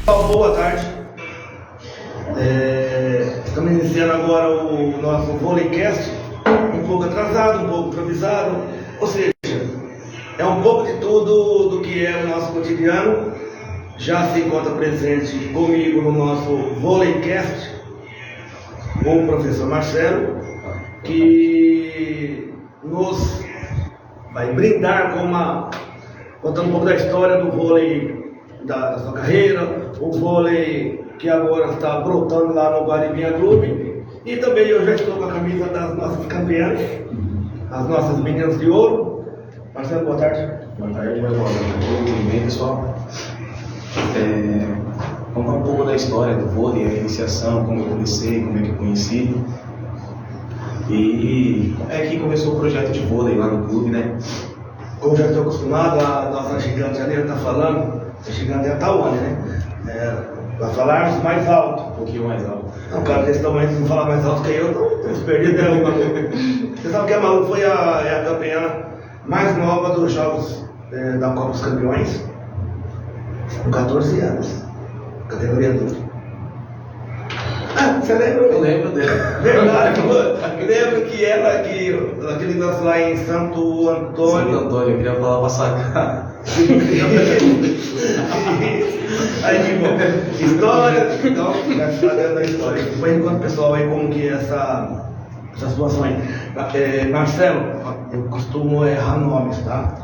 Boa tarde. Estamos iniciando agora o nosso Volleycast, um pouco atrasado, um pouco improvisado, ou seja, é um pouco de tudo do que é o nosso cotidiano. Já se encontra presente comigo no nosso Volleycast o professor Marcelo, que nos vai brindar contando um pouco da história do vôlei da sua carreira, o vôlei que agora está brotando lá no Guaribinha Clube, e também eu já estou com a camisa das nossas campeãs, as nossas meninas de ouro. Marcelo, boa tarde. Boa tarde, meu irmão. Tudo bem, pessoal? Contar um pouco da história do vôlei, a iniciação, como eu comecei, como é que eu conheci. E como é que começou o projeto de vôlei lá no clube, né? Como já estou acostumado, a nossa gigante ali está falando, a gigante é a Tawane, né? Para falarmos mais alto. Um pouquinho mais alto. Um cara desse tamanho, se não falar mais alto que eu, estou perdido, né, Malu? Você sabe que a Malu foi a campeã mais nova dos Jogos da Copa dos Campeões, com 14 anos, categoria adulta. Ah, você lembra? Eu lembro dela. Verdade, eu lembro que ela, aquele negócio lá em Santo Antônio. Santo Antônio, eu queria falar pra sacar. Aí, bom, história, então, já está dentro da história. Depois enquanto o pessoal aí como que é essa situação aí. Marcelo, eu costumo errar nomes, tá?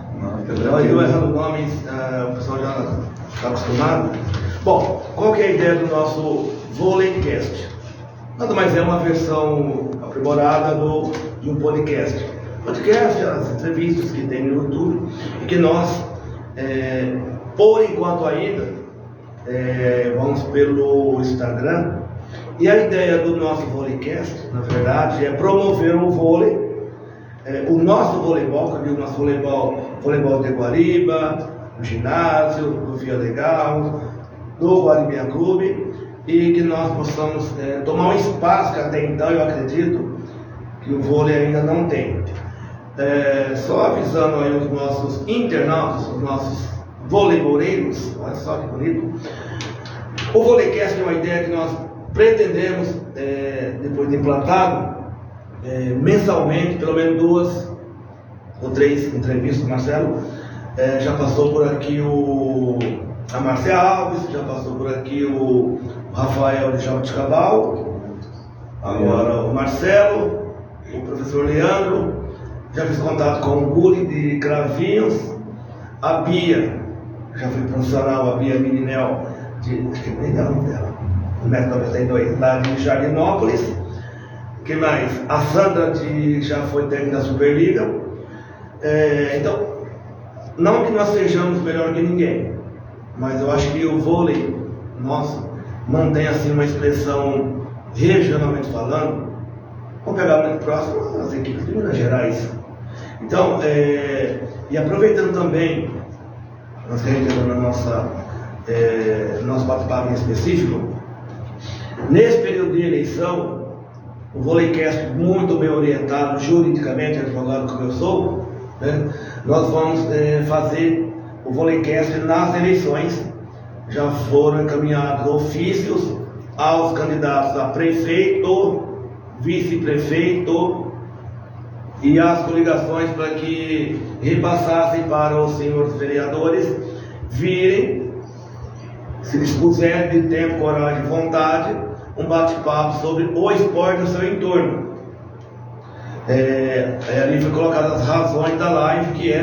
Eu errando nomes, o pessoal já está acostumado. Bom, qual que é a ideia do nosso Volleycast? Nada mais é uma versão aprimorada de um podcast. Podcast, as entrevistas que tem no YouTube e que nós, por enquanto ainda, vamos pelo Instagram. E a ideia do nosso Volleycast, na verdade, é promover o vôlei, o nosso voleibol, que é o nosso voleibol de Guariba, no ginásio, do Via Legal, do Guaribinha Clube, e que nós possamos tomar um espaço que até então eu acredito que o vôlei ainda não tem. Só avisando aí os nossos internautas, os nossos voleiboleiros, olha só que bonito. O Volleycast é uma ideia que nós pretendemos, depois de implantado, mensalmente, pelo menos 2 ou 3 entrevistas. Marcelo já passou por aqui a Márcia Alves, já passou por aqui o Rafael de Jabuticabal, agora o Marcelo, o professor Leandro, já fiz contato com o Bully de Cravinhos, a Bia, já fui profissional, a Bia Mininel, acho que nem dá o nome dela, 1,92 m, lá de Jardinópolis. Que mais? A Sandra já foi técnica da Superliga. Então, não que nós sejamos melhor que ninguém, mas eu acho que o vôlei nosso mantém assim uma expressão regionalmente falando. Vamos pegar muito próximo as equipes de Minas Gerais. Então, e aproveitando também, nós queremos entrar na nosso bate-papo em específico, nesse período de eleição, o Volleycast muito bem orientado juridicamente, advogado que eu sou, né? Nós vamos fazer o Volleycast nas eleições. Já foram encaminhados ofícios aos candidatos a prefeito, vice-prefeito e às coligações para que repassassem para os senhores vereadores virem, se dispuserem de tempo, coragem e vontade, um bate-papo sobre o esporte no seu entorno. Ali foi colocadas as razões da live, que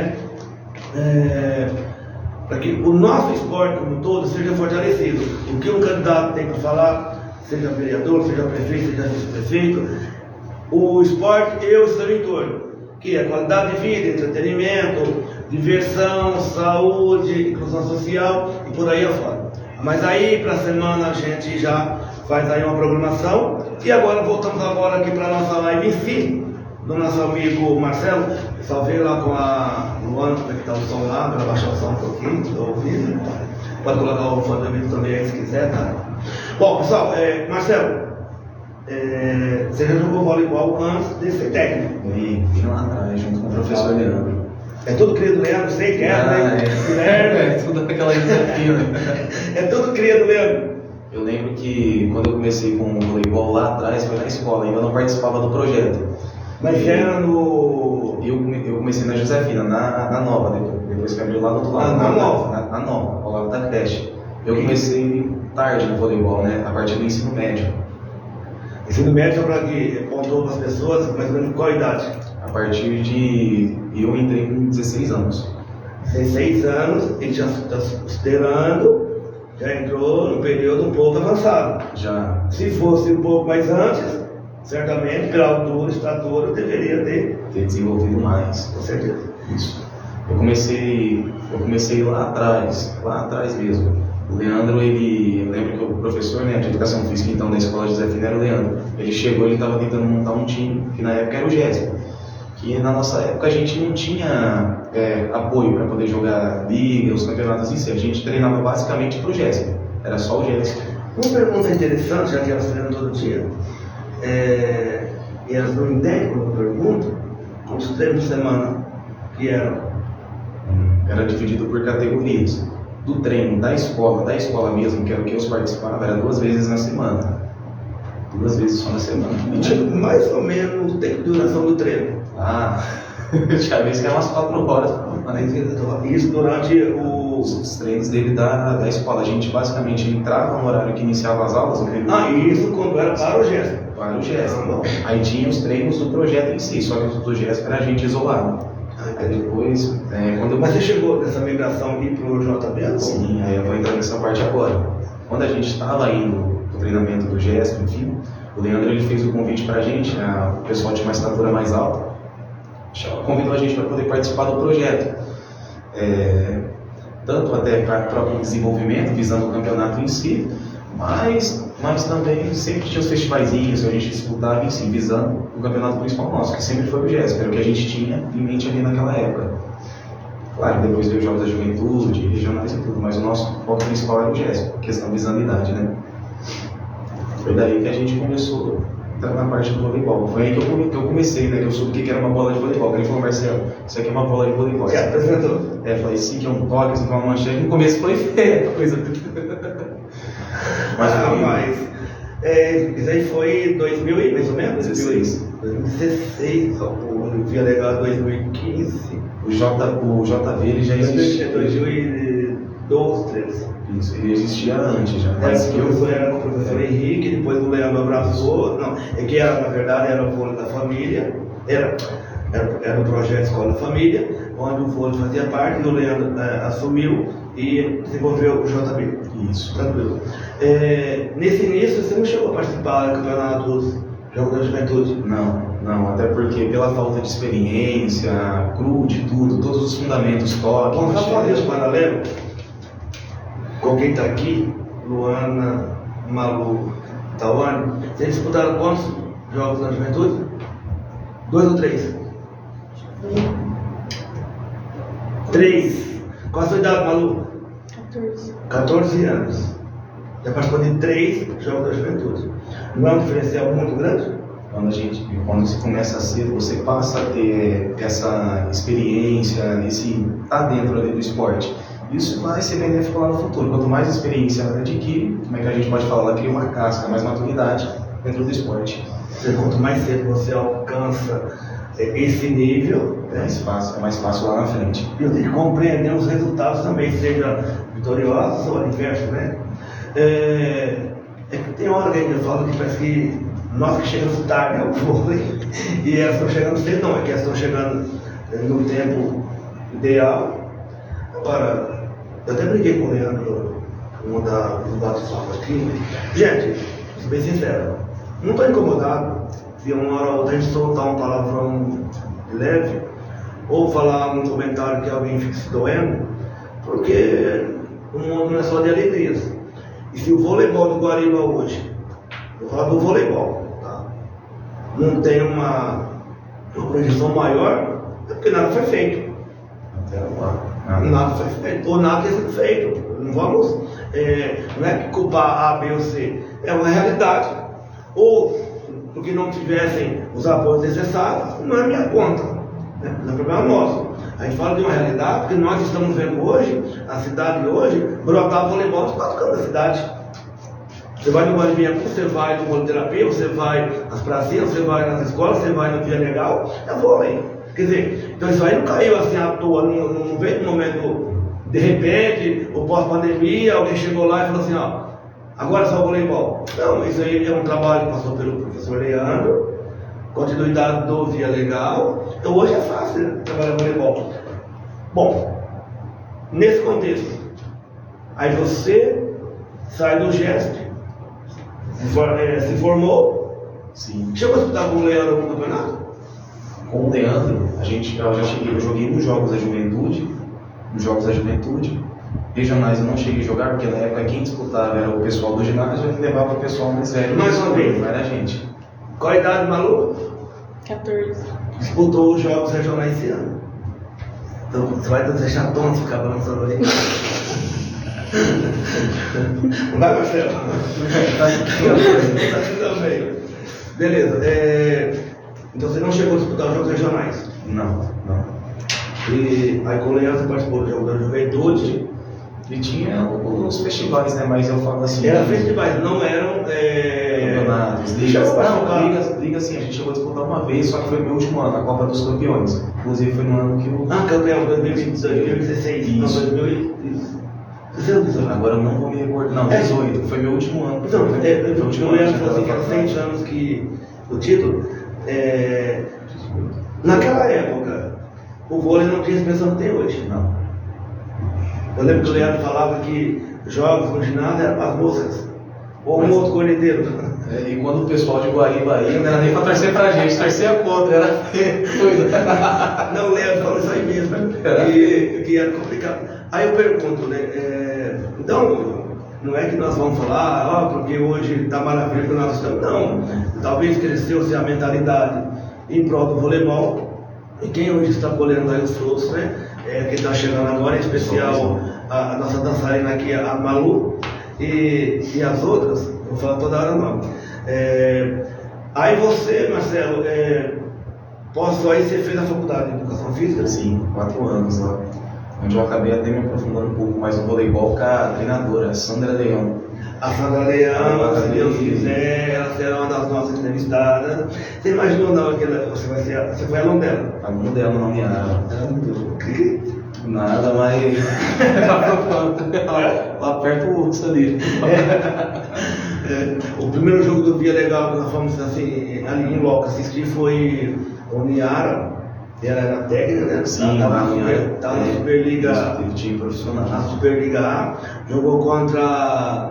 para que o nosso esporte como um todo seja fortalecido. O que um candidato tem para falar, seja vereador, seja prefeito, seja vice-prefeito, o esporte e o seu entorno, que é qualidade de vida, entretenimento, diversão, saúde, inclusão social e por aí afora. Mas aí para a semana a gente já faz aí uma programação. E agora voltamos aqui para a nossa live em si, do nosso amigo Marcelo. Só veio lá com a Luana, como é que está o som lá, para baixar o som um pouquinho, estou ouvindo. Pode colocar o fone do vídeo também aí se quiser, tá? Bom, pessoal, Marcelo, você já jogou voleibol antes de ser técnico? E lá atrás, junto com o professor Leandro. É tudo cria do Leandro, sei que é, né? É tudo aquela desafio, né? É tudo cria do Leandro. Eu lembro que quando eu comecei com o voleibol lá atrás, foi na escola, ainda não participava do projeto. Mas era no... Eu comecei na Josefina, na Nova, depois que abriu lá do outro lado. Na Nova? Na Nova, ao lado da creche. Eu comecei tarde no voleibol, né? A partir do ensino médio. Ensino médio, só para que pontuou para as pessoas, mais ou menos qual a idade? A partir de... Eu entrei com 16 anos. 16 anos, ele já está estudando, já entrou no período um pouco avançado. Já. Se fosse um pouco mais antes, certamente, pela altura, estatura, deveria ter desenvolvido mais. Com certeza. Isso. Eu comecei lá atrás mesmo. O Leandro, eu lembro que o professor, né, de educação física então da escola Josefina era o Leandro. Ele chegou, ele estava tentando montar um time, que na época era o GESP. Que na nossa época a gente não tinha apoio para poder jogar liga, os campeonatos em si. A gente treinava basicamente para o GESP. Era só o GESP. Uma pergunta interessante, já que elas treinam todo dia. E elas não entendem quando eu pergunto, os treinos de semana que eram? Era dividido por categorias. Do treino da escola mesmo, que era o que eu participava, era 2 vezes na semana. 2 vezes só na semana. E tipo, mais ou menos o tempo de duração do treino. Tinha vez que era umas 4 horas. Isso durante os treinos dele da escola. A gente basicamente entrava no horário que iniciava as aulas. Isso quando era para o GESP. Para o GESP. Aí tinha os treinos do projeto em si, só que os do GESP era a gente isolado. Aí depois, Mas você chegou nessa migração aqui para o JB? Sim, aí eu vou entrar nessa parte agora. Quando a gente estava indo pro treinamento do GESP, enfim, o Leandro ele fez o convite para a gente, o pessoal tinha uma estatura mais alta, convidou a gente para poder participar do projeto. Tanto até para o desenvolvimento, visando o campeonato em si, mas também sempre tinha os festivaizinhos que a gente disputava em si, visando o campeonato principal nosso, que sempre foi o GESP, era o que a gente tinha em mente ali naquela época. Claro, depois veio os Jogos da Juventude, regionais e tudo, mas o nosso foco principal era o GESP, questão visando a idade, né? Foi daí que a gente começou a entrar na parte do voleibol. Foi aí que eu comecei, né? Que eu soube o que era uma bola de voleibol. Ele falou, Marcelo, isso aqui é uma bola de voleibol. Você apresentou? Falei, sim, que é um toque, assim, com uma manchete. No começo foi feia a coisa. Isso aí foi 2000 e mais ou menos? 2016. O Via Legal 2015. O JV ele já existia. 2012, 13. Isso, ele existia antes já. Mas que eu era com o professor Henrique, depois o Leandro abraçou. Não, que era, na verdade, era o vôlei da família. Era o projeto Escola da Família, onde o vôlei fazia parte, e o Leandro assumiu e desenvolveu o JB. Isso. Tranquilo. Nesse início, você não chegou a participar do campeonato dos Jogos da Juventude? Não, até porque pela falta de experiência, cru de tudo, todos os fundamentos, toque. Vamos fazer isso paralelo com quem está aqui, Luana, Malu, Tawane. Vocês disputaram quantos Jogos da Juventude? 2 ou 3? 3. Qual a sua idade, Malu? 14 anos. Já participou de 3 Jogos da Juventude. Não é um diferencial muito grande? Quando você começa cedo, você passa a ter essa experiência, tá dentro ali do esporte. Isso vai ser benéfico lá no futuro. Quanto mais experiência ela adquire, como é que a gente pode falar? Ela cria uma casca, mais maturidade dentro do esporte. Quanto mais cedo você alcança esse nível, é mais fácil lá na frente. E eu tenho que compreender os resultados também, seja vitoriosos ou adversos, né? Que tem hora que a gente fala que parece que nós que chegamos tarde ao vôlei e elas estão chegando cedo, não, é que elas estão chegando no tempo ideal. Agora, eu até briguei com o Leandro, um dos bate-papos aqui. Gente, vou ser bem sincero, não estou incomodado se uma hora ou outra a gente soltar um palavrão leve ou falar um comentário que alguém fique se doendo, porque o mundo não é só de alegrias. E se o voleibol do Guariba hoje, vou falar do voleibol, tá? Não tem uma projeção maior, é porque nada foi feito. Até agora. Nada foi feito, ou nada tem sido feito. Não vamos, não é culpar A, B ou C, é uma realidade. Ou porque não tivessem os apoios necessários, não é minha conta, né? Não é problema nosso. A gente fala de uma realidade, porque nós estamos vendo hoje, a cidade hoje, brotar voleibol nos 4 cantos da cidade. Você vai no Guaribinha, você vai no Vôlei-Terapia, você vai nas pracinhas, você vai nas escolas, você vai no Via Legal, é vôlei. Quer dizer, então isso aí não caiu assim à toa, não veio no momento, de repente, ou pós-pandemia, alguém chegou lá e falou assim, ó, agora é só o voleibol. Não, isso aí é um trabalho que passou pelo professor Leandro, continuidade do Via Legal, então hoje é fácil, né, trabalhar voleibol. Bom, nesse contexto, aí você sai do GESP, se formou, Sim. chegou a disputar com o Leandro algum campeonato? Com o Leandro, eu joguei nos Jogos da Juventude, regionais eu não cheguei a jogar, porque na época quem disputava era o pessoal do ginásio e levava o pessoal mais velho. Mais uma vez. Não era a gente. Qual a idade, Malu? 14. Disputou os Jogos Regionais esse ano. Então você vai deixar tonto ficar balançando aí. Não vai, Marcelo? Tá também. Beleza. Então você não chegou a disputar os Jogos Regionais? Não. E aí com o Leandro você participou do Jogo da Juventude? E tinha os festivais, né? Mas eu falo assim. Eram festivais, não eram. Campeonatos, liga assim, a gente chegou a disputar uma vez, só que foi meu último ano, a Copa dos Campeões. Inclusive foi no ano que eu. Campeão 2016. Isso. Não, 2018. Agora eu não vou me recordar. Não, 18. Foi meu último ano. Então, foi o último ano falou assim que era 100 anos que o título. Naquela época, o vôlei não tinha expressão que tem hoje. Não. Eu lembro que o Leandro falava que jogos no ginásio eram para as moças. Ou um outro corneteiro. E quando o pessoal de Guariba aí, não era nem pra torcer pra gente, torcer a contra, era doido. Não, o Leandro falou isso aí mesmo, que era complicado. Aí eu pergunto, né? Então, não é que nós vamos falar, porque hoje está maravilha que nós estamos. Não, talvez cresceu-se a mentalidade em prol do voleibol. E quem hoje está colhendo aí os frutos, né? Que está chegando agora, em especial a nossa dançarina aqui, a Malu, e as outras, vou falar toda hora não. Aí você, Marcelo, aí você fez a faculdade de Educação Física? Sim, 4 anos lá. Onde eu acabei até me aprofundando um pouco mais no voleibol com a treinadora, a Sandra Leão. A Sandra Leão, se Deus quiser, ela será uma das nossas entrevistadas. Você imaginou não que você foi aluno dela? Aluno dela não me ama. Nada, mas lá perto o urso ali. O primeiro jogo do Via Legal que nós fomos assim, ali em loco assistir foi o Niara. Ela era técnica, né? Sim, estava na Superliga. Time profissional. Na Superliga A, jogou contra.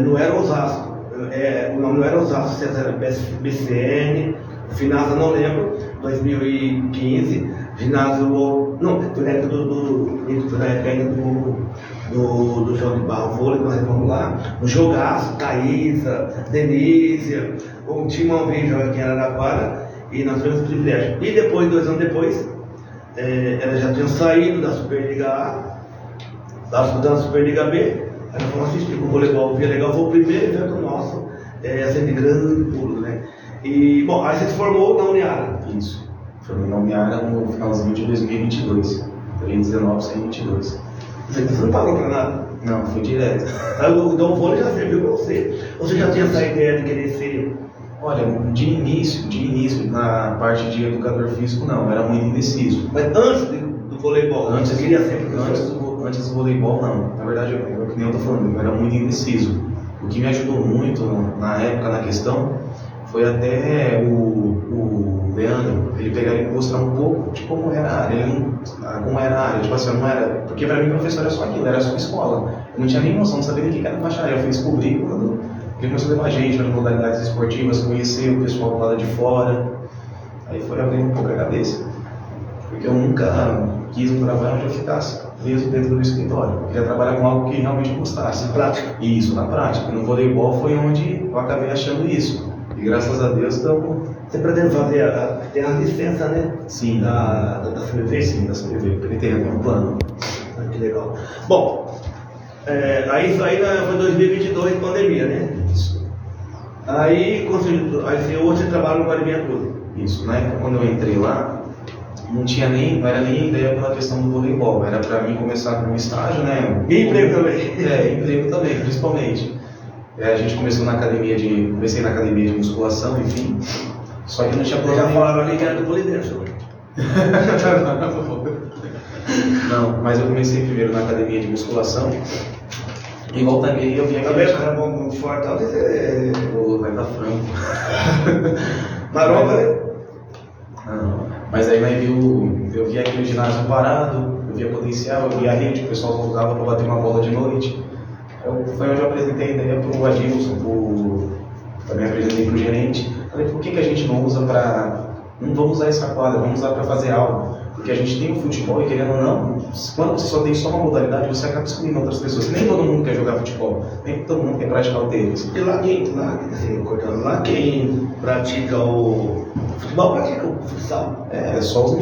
Não era Osasco. Não era Osasco, era BCN. Finasa, não lembro. 2015. Ginásio. Não, foi na época do João de Barro Vôlei, nós vamos lá. Um jogaço, Thaísa, Denícia, um Timão Vídeo aqui em Araraquara. E nós tivemos o privilégio. E depois, 2 anos depois, elas já tinham saído da Superliga A, estava disputando a Superliga B, elas foram assistir com o voleibol. O Via Legal foi o primeiro evento nosso, assim, de grande público, né? E, bom, aí você se formou na Uniara. Isso. Formei na Uniara no finalzinho de 2022. 2019, 2022. Você não parou para nada? Não, foi direto. Então o vôlei já serviu para você. Você já tinha essa ideia de querer ser? Olha, de início, na parte de educador físico, não, era muito indeciso. Mas antes do voleibol, você queria ser professor? Antes do voleibol, não. Na verdade, que nem eu tô falando, eu era muito indeciso. O que me ajudou muito na época, na questão, foi até o Leandro, ele pegar e mostrar um pouco de como era a área. Como era a área, tipo assim, não era. Porque pra mim, professor era só aquilo, era só escola. Eu não tinha nem noção, não sabia nem o que era bacharel. Eu fui descobrir quando ele começou a levar a gente nas modalidades esportivas, conhecer o pessoal lá de fora. Aí foi abrindo um pouco a cabeça. Porque eu nunca quis um trabalho onde eu ficasse preso dentro do escritório. Eu queria trabalhar com algo que realmente eu gostasse. Na prática? Isso, na prática. No voleibol foi onde eu acabei achando isso. E graças a Deus estamos. Você pretende fazer tem a licença, né? Sim. Da CBV? Sim, da CBV. Pretendo, tem um plano. Que legal. Bom, aí isso aí foi 2022, pandemia, né? Isso. Aí hoje você trabalha no Guaribinha Cruz. Isso. Na época, quando eu entrei lá, não era nem ideia pela questão do voleibol, era para mim começar com um estágio, né? E emprego também. Emprego também, principalmente. A gente comecei na academia de musculação, enfim. Só que não tinha Já problema. falaram ali que era do polidense. Não, mas eu comecei primeiro na academia de musculação. E volta e meia eu vim aqui. Também o cara é bom, forte, tal, Pô, vai dar frango. maromba, né? Não, mas aí eu via aquele ginásio parado, eu via potencial, eu via a rede, o pessoal voltava para bater uma bola de noite. Foi onde eu apresentei a ideia para o Adilson, também apresentei para o gerente. Falei, por que a gente não usa não vamos usar essa quadra, vamos usar para fazer algo? Porque a gente tem o futebol e, querendo ou não, quando você só tem só uma modalidade, você acaba excluindo outras pessoas. Nem todo mundo quer jogar futebol, nem todo mundo quer praticar o tênis. E lá quem pratica o futebol pratica o futsal. É só os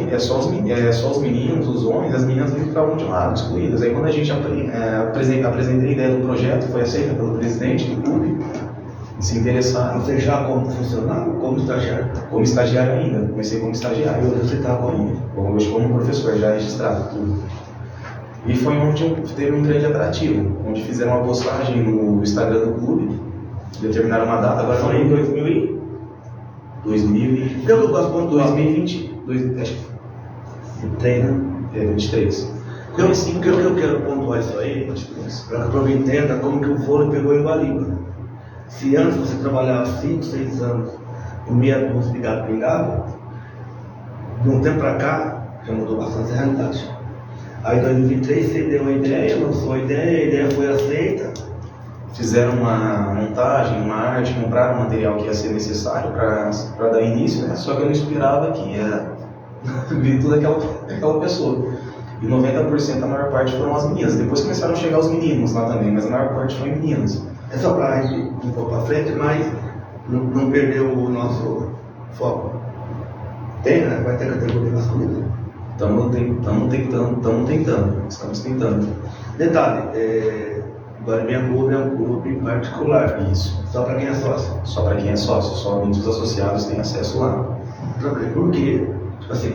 meninos, os homens, as meninas ficavam de lado, excluídas. Aí quando a gente apresentei a ideia do projeto, foi aceita pelo presidente do clube, se interessaram. Você já como funcionário, como estagiário? Como estagiário ainda, comecei como estagiário. E você está como? Hoje como professor, já registrado tudo. E foi onde teve um grande atrativo, onde fizeram uma postagem no Instagram do clube, determinaram uma data, agora Foi em 2020. Eu gosto muito 2020, acho que tem, né? 23. O que eu quero pontuar isso aí, para que o povo entenda como que o vôlei pegou em Guariba. Se antes você trabalhava 5, 6 anos em meia dúzia de gato pingado, de um tempo para cá, já mudou bastante a realidade. Aí em 2023 você deu uma ideia, lançou a ideia foi aceita. Fizeram uma montagem, uma arte, compraram o material que ia ser necessário para dar início, né? Só que eu não esperava que ia vir toda aquela pessoa. E 90%, a maior parte foram as meninas. Depois começaram a chegar os meninos lá também, mas a maior parte foi meninas. É só para a gente ir um pouco para frente, mas não perder o nosso foco. Tem, né? Vai ter categoria masculina. Estamos tentando. Detalhe, Guaribinha Clube é um clube particular. Isso. Só para quem é sócio. Só para quem é sócio, somente os associados têm acesso lá. Porque, tipo assim,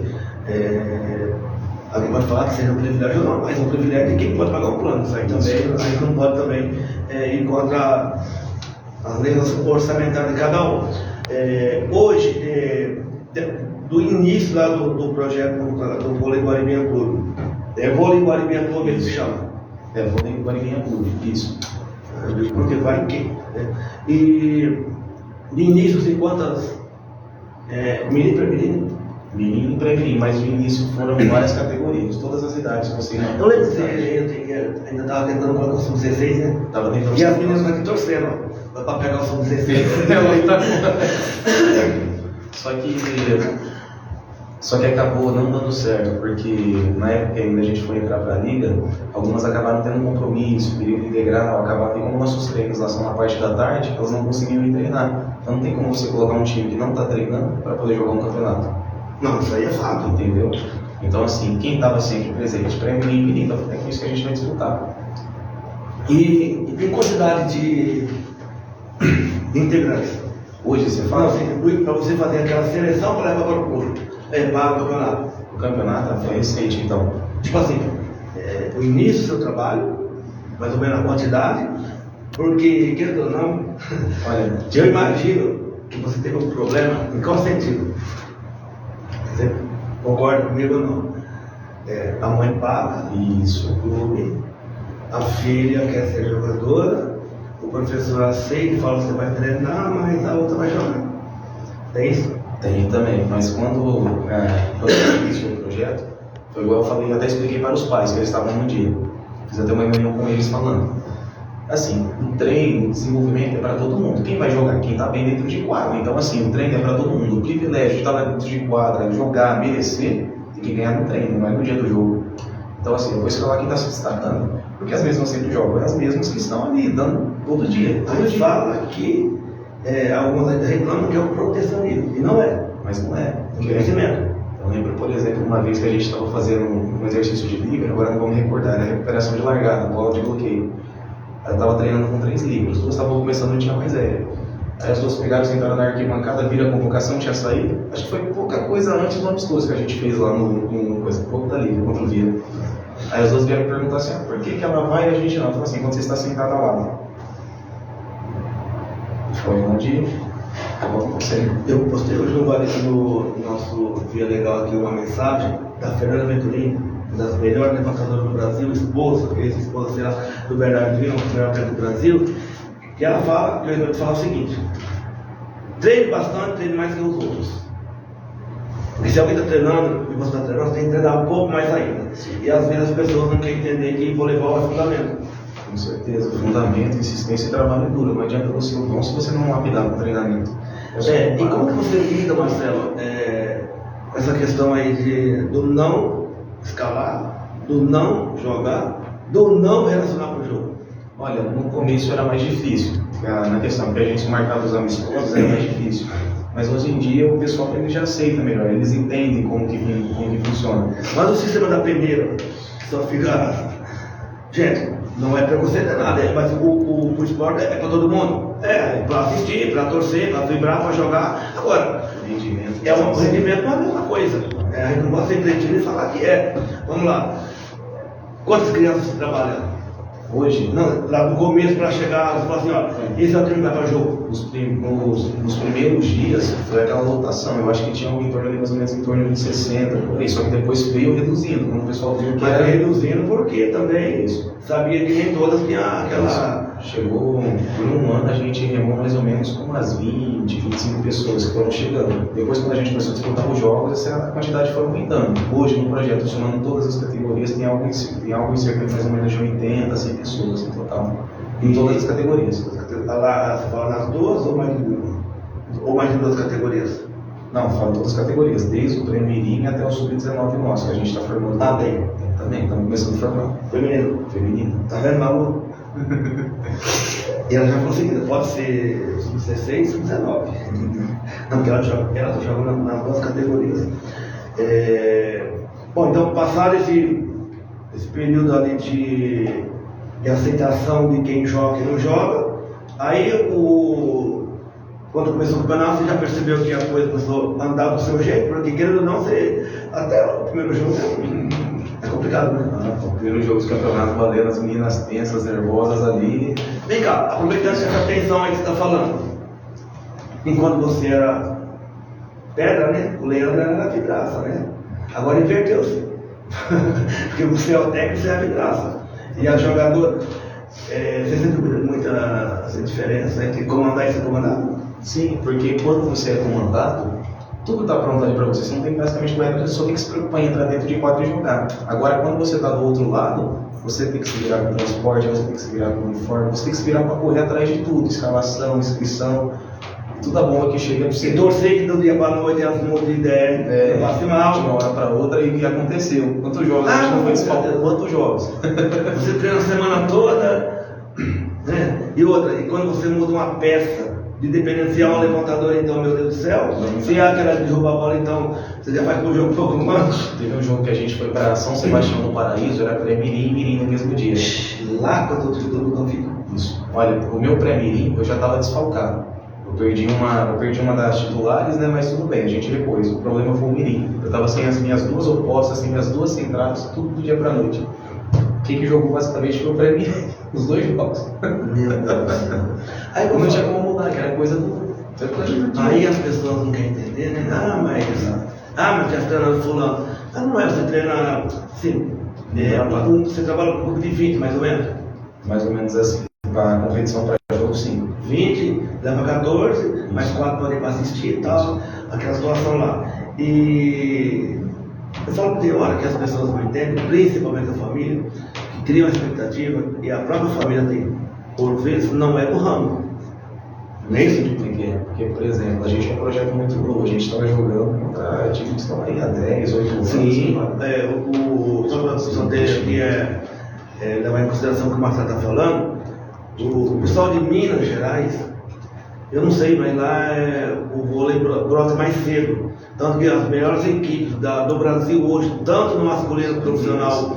alguém pode falar que seja um privilégio ou não, mas é um privilégio de quem pode pagar um plano. Isso aí também, a gente não pode também ir contra as leis orçamentárias de cada um. Hoje, do início lá do projeto do Vôlei Guaribinha Clube, Vôlei Guaribinha Clube ele se chama. Vôlei Guaribinha Clube, isso. Porque vai em quê? E de início, assim, quantas menino para menino? Menino e pré-menino, mas no início foram várias categorias, todas as idades. Eu lembro que você ainda estava tentando colocar o sub-16, né? Tava tentando. E as meninas aqui torcendo, ó, para pegar o sub-16. Só que acabou não dando certo, porque na época que ainda a gente foi entrar para a liga, algumas acabaram tendo um compromisso, período integral, e como nossos treinos lá são na parte da tarde, elas não conseguiam ir treinar. Então não tem como você colocar um time que não está treinando para poder jogar um campeonato. Não, isso aí é fato. Entendeu? Então assim, quem estava sempre presente para mim e menino, é com isso que a gente vai disputar. E tem quantidade de integrantes? Hoje você fala? Para você fazer aquela seleção para levar para o clube. Para o campeonato. O campeonato foi recente, então. Tipo assim, o início do seu trabalho, mais ou menos a quantidade, porque, querendo ou não, olha, eu imagino que você teve um problema, em qual sentido? Você concorda comigo ou não? A mãe paga, isso, o clube, a filha quer ser jogadora, o professor aceita e fala que você vai treinar, mas a outra vai jogar. Tem isso? Tem também, mas quando eu iniciei o projeto, foi igual eu falei, até expliquei para os pais que eles estavam no dia. Fiz até uma reunião com eles falando. Assim, o treino, o desenvolvimento é para todo mundo. Quem vai jogar? Quem está bem dentro de quadra. Então assim, o treino é para todo mundo. O privilégio de estar lá dentro de quadra, jogar, merecer, tem que ganhar no treino, não é no dia do jogo. Então assim, eu vou escalar quem está se destacando. Porque as mesmas sempre jogam, é as mesmas que estão ali, dando todo dia. A gente fala que algumas ainda reclamam que é um protecionismo, e não é. Mas não é. Conhecimento. Eu lembro, por exemplo, uma vez que a gente estava fazendo um exercício de livre, agora não vou me recordar, era recuperação de largada, bola de bloqueio. Eu estava treinando com 3 livros, duas estavam começando e não tinha mais aéreo. Aí as duas pegaram, sentaram na arquibancada, viram a convocação, tinha saído. Acho que foi pouca coisa antes do amistoso que a gente fez lá no coisa, pouco dali, contra o Vila. Aí as duas vieram perguntar assim, por que ela vai e a gente não? Eu falei assim, quando você está sentada lá. Foi onde acabou acontecendo. Eu postei hoje no nosso Via Legal aqui uma mensagem da Fernanda Venturini, uma das melhores levantadoras do Brasil, esposa, ex-esposa será do Bernardinho, o melhor atleta do Brasil, que ela fala, que eu vou te falar o seguinte: treine bastante, treine mais que os outros. Porque se alguém está treinando e você está treinando, você tem que treinar um pouco mais ainda. E às vezes as pessoas não querem entender que voleibol é fundamento. Com certeza, fundamento, insistência e trabalho duro. Não adianta você ir bom se você não lapidar no treinamento. E como que você lida, Marcelo, com essa questão aí do não escalar, do não jogar, do não relacionar com o jogo? Olha, no começo era mais difícil. Na questão, porque a gente marcava os amistosos era mais difícil. Mas hoje em dia o pessoal ele já aceita melhor, eles entendem como que funciona. Mas o sistema da peneira só fica. Gente, não é preconceito, não é nada, mas o esporte é para todo mundo. É para assistir, para torcer, para vibrar, para jogar. Agora, o rendimento não é a mesma coisa. A gente não pode ser cretino e falar que é. Vamos lá. Quantas crianças você trabalha? Hoje? Não, lá no começo para chegar, você fala assim, ó, esse é o time que vai para jogo. Nos primeiros dias foi aquela lotação, eu acho que tinha em torno de mais ou menos em torno de 60, por aí, só que depois veio reduzindo, quando o pessoal viu que era reduzindo porque também sabia que nem todas tinham aquela. Chegou por um ano, a gente remou mais ou menos com umas 20, 25 pessoas que foram chegando. Depois, quando a gente começou a disputar os jogos, essa quantidade foi aumentando. Hoje, no projeto, somando todas as categorias, tem algo em cerca de mais ou menos de 80, 100 pessoas em total. Em todas as categorias. Você fala nas duas ou mais de uma? Ou mais de duas categorias? Não, falo todas as categorias, desde o pré-mirim até o sub-19 nosso, que a gente está formando. Bem. Também, estamos começando a formar. Feminino. Tá vendo, Malu? E ela já conseguiu, pode ser sub-16, sub-19. Não, porque ela joga nas duas categorias. Bom, então, passado esse período ali de aceitação de quem joga e não joga, aí quando começou o campeonato, você já percebeu que a coisa começou a andar do seu jeito, porque querendo ou não, até o primeiro jogo é complicado, né? O primeiro jogo do campeonato valendo as meninas tensas, nervosas ali. Vem cá, aproveitando essa tensão aí que você está falando, enquanto você era pedra, né? O Leandro era vidraça, né? Agora inverteu-se. Porque você é o técnico, você é a vidraça. E a jogadora, você sempre muita diferença entre comandar e ser comandado? Sim, porque quando você é comandado, tudo está pronto ali para você. Você não tem basicamente mais, você só tem que se preocupar em entrar dentro de quadro e jogar. Agora, quando você está do outro lado, você tem que se virar com transporte, você tem que se virar com uniforme, você tem que se virar para correr atrás de tudo, escalação, inscrição, toda bomba que chega para você. E torcer que do dia para a noite as mudas de ideia, de uma hora para outra e aconteceu. Quantos jogos? A gente não foi desfalcado. Quantos jogos? Você treina a semana toda, né? E outra, e quando você muda uma peça de dependencial ao levantador, então, meu Deus do céu, se é aquela de derrubar a bola, então, você já faz com o jogo um pouco mais. Teve um jogo que a gente foi para São Sebastião do Paraíso, era pré-mirim e mirim no mesmo dia. Lá quando eu estou no Confio. Isso. Olha, o meu pré-mirim, eu já estava desfalcado. Eu perdi uma das titulares, né, mas tudo bem, a gente repôs. O problema foi o mirim. Eu estava sem as minhas duas opostas, sem as duas centrais, tudo do dia para noite. Quem que jogou basicamente foi o pré-mirim, os dois jogos. Meu Deus. Aí não tinha como mudar, que era coisa do... Aí as pessoas não querem entender, né? Mas você treina fulano. Não é, você treina, sim, você trabalha com um grupo de 20, mais ou menos. Mais ou menos assim, para a competição para jogo 5. 20, leva 14, mais 4 podem para assistir e tal, aquela situação lá. E eu falo que tem hora que as pessoas não entendem, principalmente a família, que cria uma expectativa, e a própria família tem, por vezes, não é do ramo. Nem isso. Porque, por exemplo, a gente é um projeto muito novo, a gente estava jogando contra times que estão aí há 10, 8 anos. Sim, só deixa que levar em consideração o que o Marcelo está falando, o pessoal de Minas Gerais, eu não sei, mas lá o vôlei brota mais cedo. Tanto que as melhores equipes do Brasil hoje, tanto no masculino profissional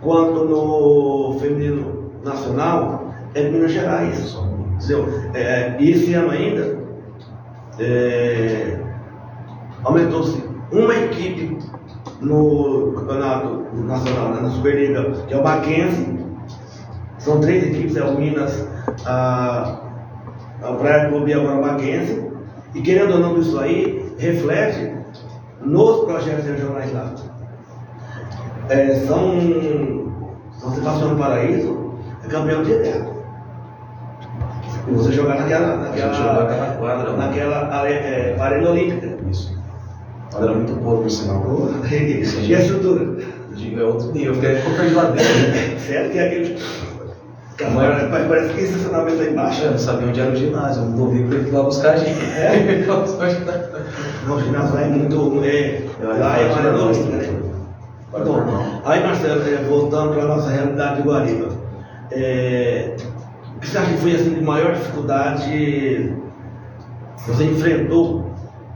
quanto no feminino nacional, é de Minas Gerais. Entendeu? E esse ano ainda, aumentou-se uma equipe no campeonato nacional, né, na Superliga, que é o Mackenzie. São 3 equipes, é o Minas, o Praia Clube e agora o Mackenzie. E querendo ou não, isso aí reflete nos projetos regionais lá. São Sebastião do Paraíso, é campeão direto. E você jogar naquela quadra, arena olímpica. Isso. Quadra muito boa, por sinal. E a estrutura? É outro nível, porque ficou perdido lá dentro. Sério que é aquele. Parece que esse estacionamento aí embaixo. Eu não sabia onde era o ginásio, eu não vou vir para ele lá buscar a gente. Não, o ginásio lá é muito. Lá é arena olímpica, né? Bom, aí Marcelo, voltando para a nossa realidade de Guariba, o que você acha que foi assim, de maior dificuldade você enfrentou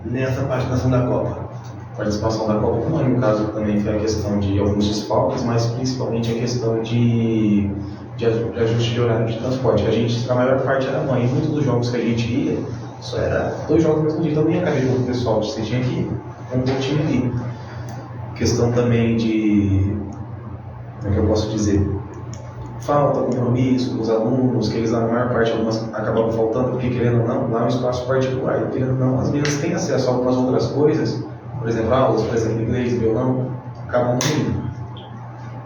nessa participação da Copa? Participação da Copa, como no caso também foi a questão de alguns desfalques, mas principalmente a questão de ajuste de horário de transporte. A maior parte era mãe, e muitos dos jogos que a gente ia, só era 2 jogos no mesmo dia, então nem acabei com o pessoal, você tinha que ir com o time ali. Questão também de, como é que eu posso dizer, falta, compromisso dos alunos, que eles, a maior parte, algumas acabavam faltando, porque querendo ou não, lá é um espaço particular, e querendo ou não, as meninas têm acesso a algumas outras coisas, por exemplo, aulas, por exemplo, inglês, violão, acabam não indo.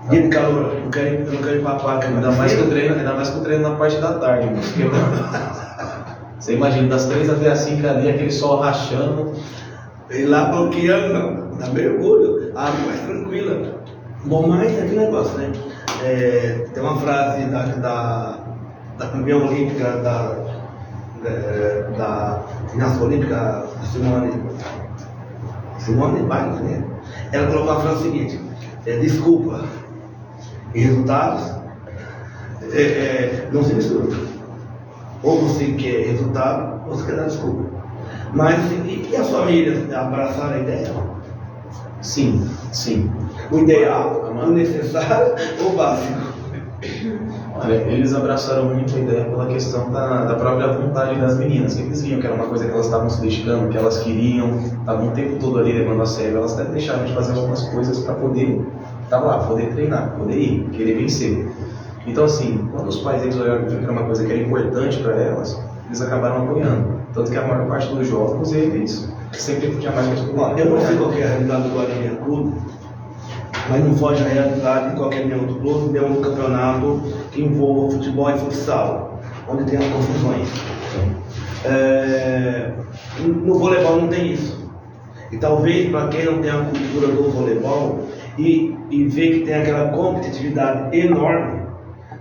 Dia de calor, não quero ir para a quadra, ainda mais que eu treino na parte da tarde, porque você imagina, das 3 até as 5 ali, aquele sol rachando. E lá bloqueando, não, dá mergulho, a água mais tranquila. Bom, mas é aquele negócio, né? Tem uma frase da campeã olímpica, da ginástica olímpica, Simone Biles, né? Ela colocou a frase seguinte: desculpa e resultados não se misturam. Ou você quer resultado, ou você quer dar desculpa. Mas e as famílias abraçaram a ideia? Sim, sim. O ideal, o necessário ou o básico? Olha, eles abraçaram muito a ideia pela questão da própria vontade das meninas, que eles viam que era uma coisa que elas estavam se dedicando, que elas queriam, estavam o tempo todo ali levando a sério, elas até deixaram de fazer algumas coisas para poder estar lá, poder treinar, poder ir, querer vencer. Então assim, quando os pais eles olharam que era uma coisa que era importante para elas, eles acabaram apoiando. Tanto que a maior parte dos jogos eles sempre tinha mais muscular. Eu não sei qual é a realidade do Guarani Clube, mas não foge a realidade de qualquer nenhum outro clube, nenhum outro campeonato que envolva futebol e futsal, onde tem as confusões. No voleibol não tem isso. E talvez para quem não tem a cultura do voleibol e vê que tem aquela competitividade enorme,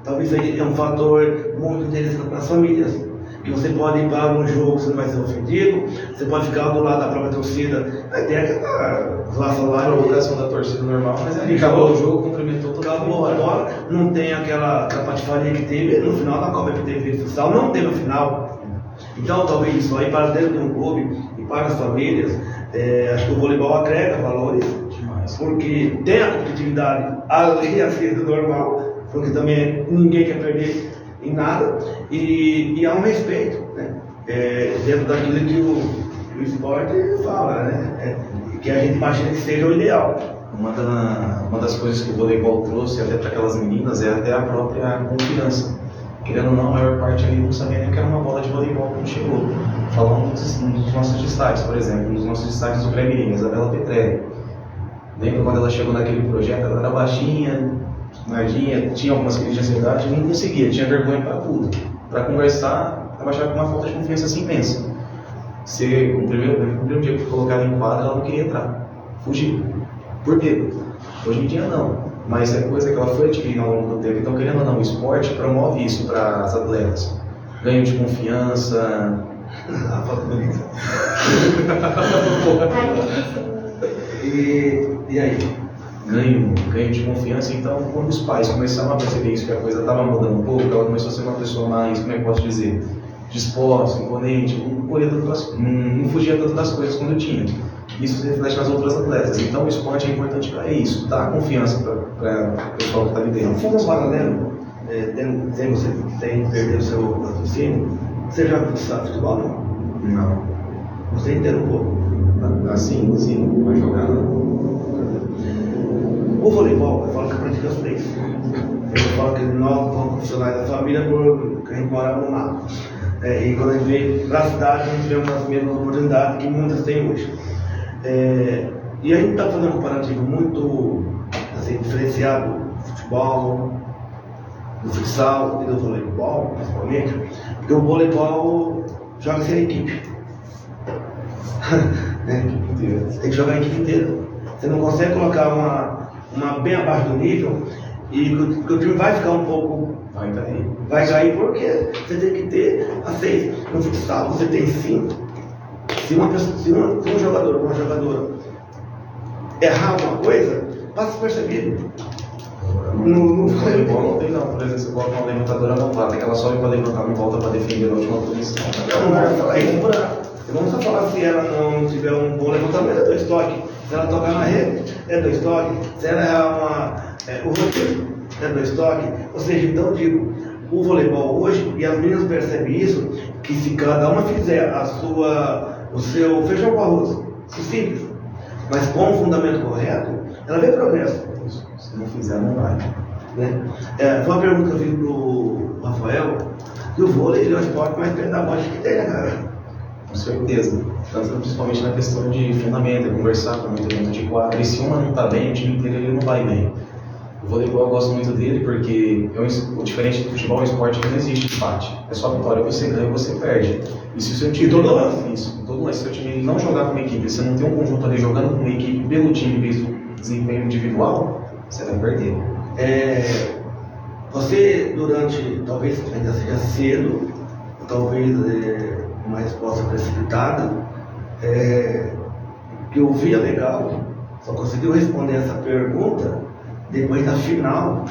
talvez aí é um fator muito interessante para as famílias. Que você pode ir para um jogo, você não vai ser ofendido, você pode ficar do lado da própria torcida, aí tem aquela relação lá. A provocação da torcida normal, mas aí acabou o jogo, cumprimentou todo mundo. Acabou agora, não tem aquela patifaria que teve no final da Copa FTV Futsal, não teve no final. Então, talvez isso aí para dentro de um clube e para as famílias, acho que o voleibol agrega valores, demais, porque tem a competitividade além do normal, porque também ninguém quer perder em nada, e há um respeito, né? Dentro daquilo que o esporte fala, né? Que a gente imagina que seja o ideal. Uma das coisas que o voleibol trouxe até para aquelas meninas é até a própria confiança. Querendo ou não, a maior parte ali não sabia nem que era uma bola de voleibol quando chegou. Falando dos nossos destaques, por exemplo, nos nossos destaques do pré-mirim, Isabela Petrelli. Lembra quando ela chegou naquele projeto, ela era baixinha, nardinha, tinha algumas crises de ansiedade, não conseguia, tinha vergonha para tudo. Para conversar, ela achava com uma falta de confiança assim imensa. No primeiro dia que foi colocada em quadra, ela não queria entrar, fugia. Por quê? Hoje em dia não, mas é coisa que ela foi adquirindo ao longo do tempo. Então, querendo ou não, o esporte promove isso para as atletas. Ganho de confiança. E aí? Ganho de confiança. Então, quando os pais começaram a perceber isso, que a coisa estava mudando um pouco, ela começou a ser uma pessoa mais, como é que eu posso dizer, disposta, imponente, não fugia tanto das coisas quando tinha. Isso se reflete nas outras atletas. Então, o esporte é importante para isso, dar confiança para o pessoal que está ali dentro. Faz um paralelo. sem perder o seu raciocínio, você joga futebol, não? Não. Você entende um pouco? Assim, sim, vai jogar não. O voleibol, eu falo que pratica os três. Eu falo que nós somos profissionais da família porque a gente mora no mato. E quando a gente veio para a cidade, a gente tivemos as mesmas oportunidades que muitas têm hoje. E a gente está fazendo um comparativo muito assim, diferenciado do futebol, do futsal e do voleibol, principalmente, porque o voleibol joga sem equipe. Tem que jogar a equipe inteira. Você não consegue colocar uma bem abaixo do nível e que o time vai ficar um pouco. Vai cair porque você tem que ter a 6. No futsal você tem 5. Se um jogador ou uma jogadora errar alguma coisa, passa percebido. No voleibol não tem não. Por exemplo, você coloca uma levantadora novata, que ela sobe para levantar, não volta para defender na última posição. Não vai falar isso. Vamos só falar se ela não tiver um bom levantamento, é 2 toques. Se ela tocar na rede, é 2 toques. Se ela errar o roteiro, é 2 toques. Ou seja, então digo, o voleibol hoje, e as meninas percebem isso, que se cada uma fizer o seu feijão com arroz, simples, mas com o fundamento correto, ela vê progresso. Se não fizer, não vai. Foi uma pergunta que eu fiz pro Rafael, que o vôlei ele é o esporte mais pedagógico que tem, né, cara? Com certeza. Tanto principalmente na questão de fundamento, conversar com muito dentro de quadra. E se uma não está bem, o time inteiro ele não vai bem. O voleibol eu gosto muito dele porque, o diferente do futebol, o esporte não existe empate. É só vitória, você ganha ou você perde. E se o seu time. Todo lance. Isso, todo lance. Se o seu time não jogar com uma equipe, você não tem um conjunto ali jogando com uma equipe pelo time mesmo, desempenho individual, você vai perder. Você, talvez ainda seja cedo, talvez uma resposta precipitada, que eu via legal, só conseguiu responder essa pergunta depois da final,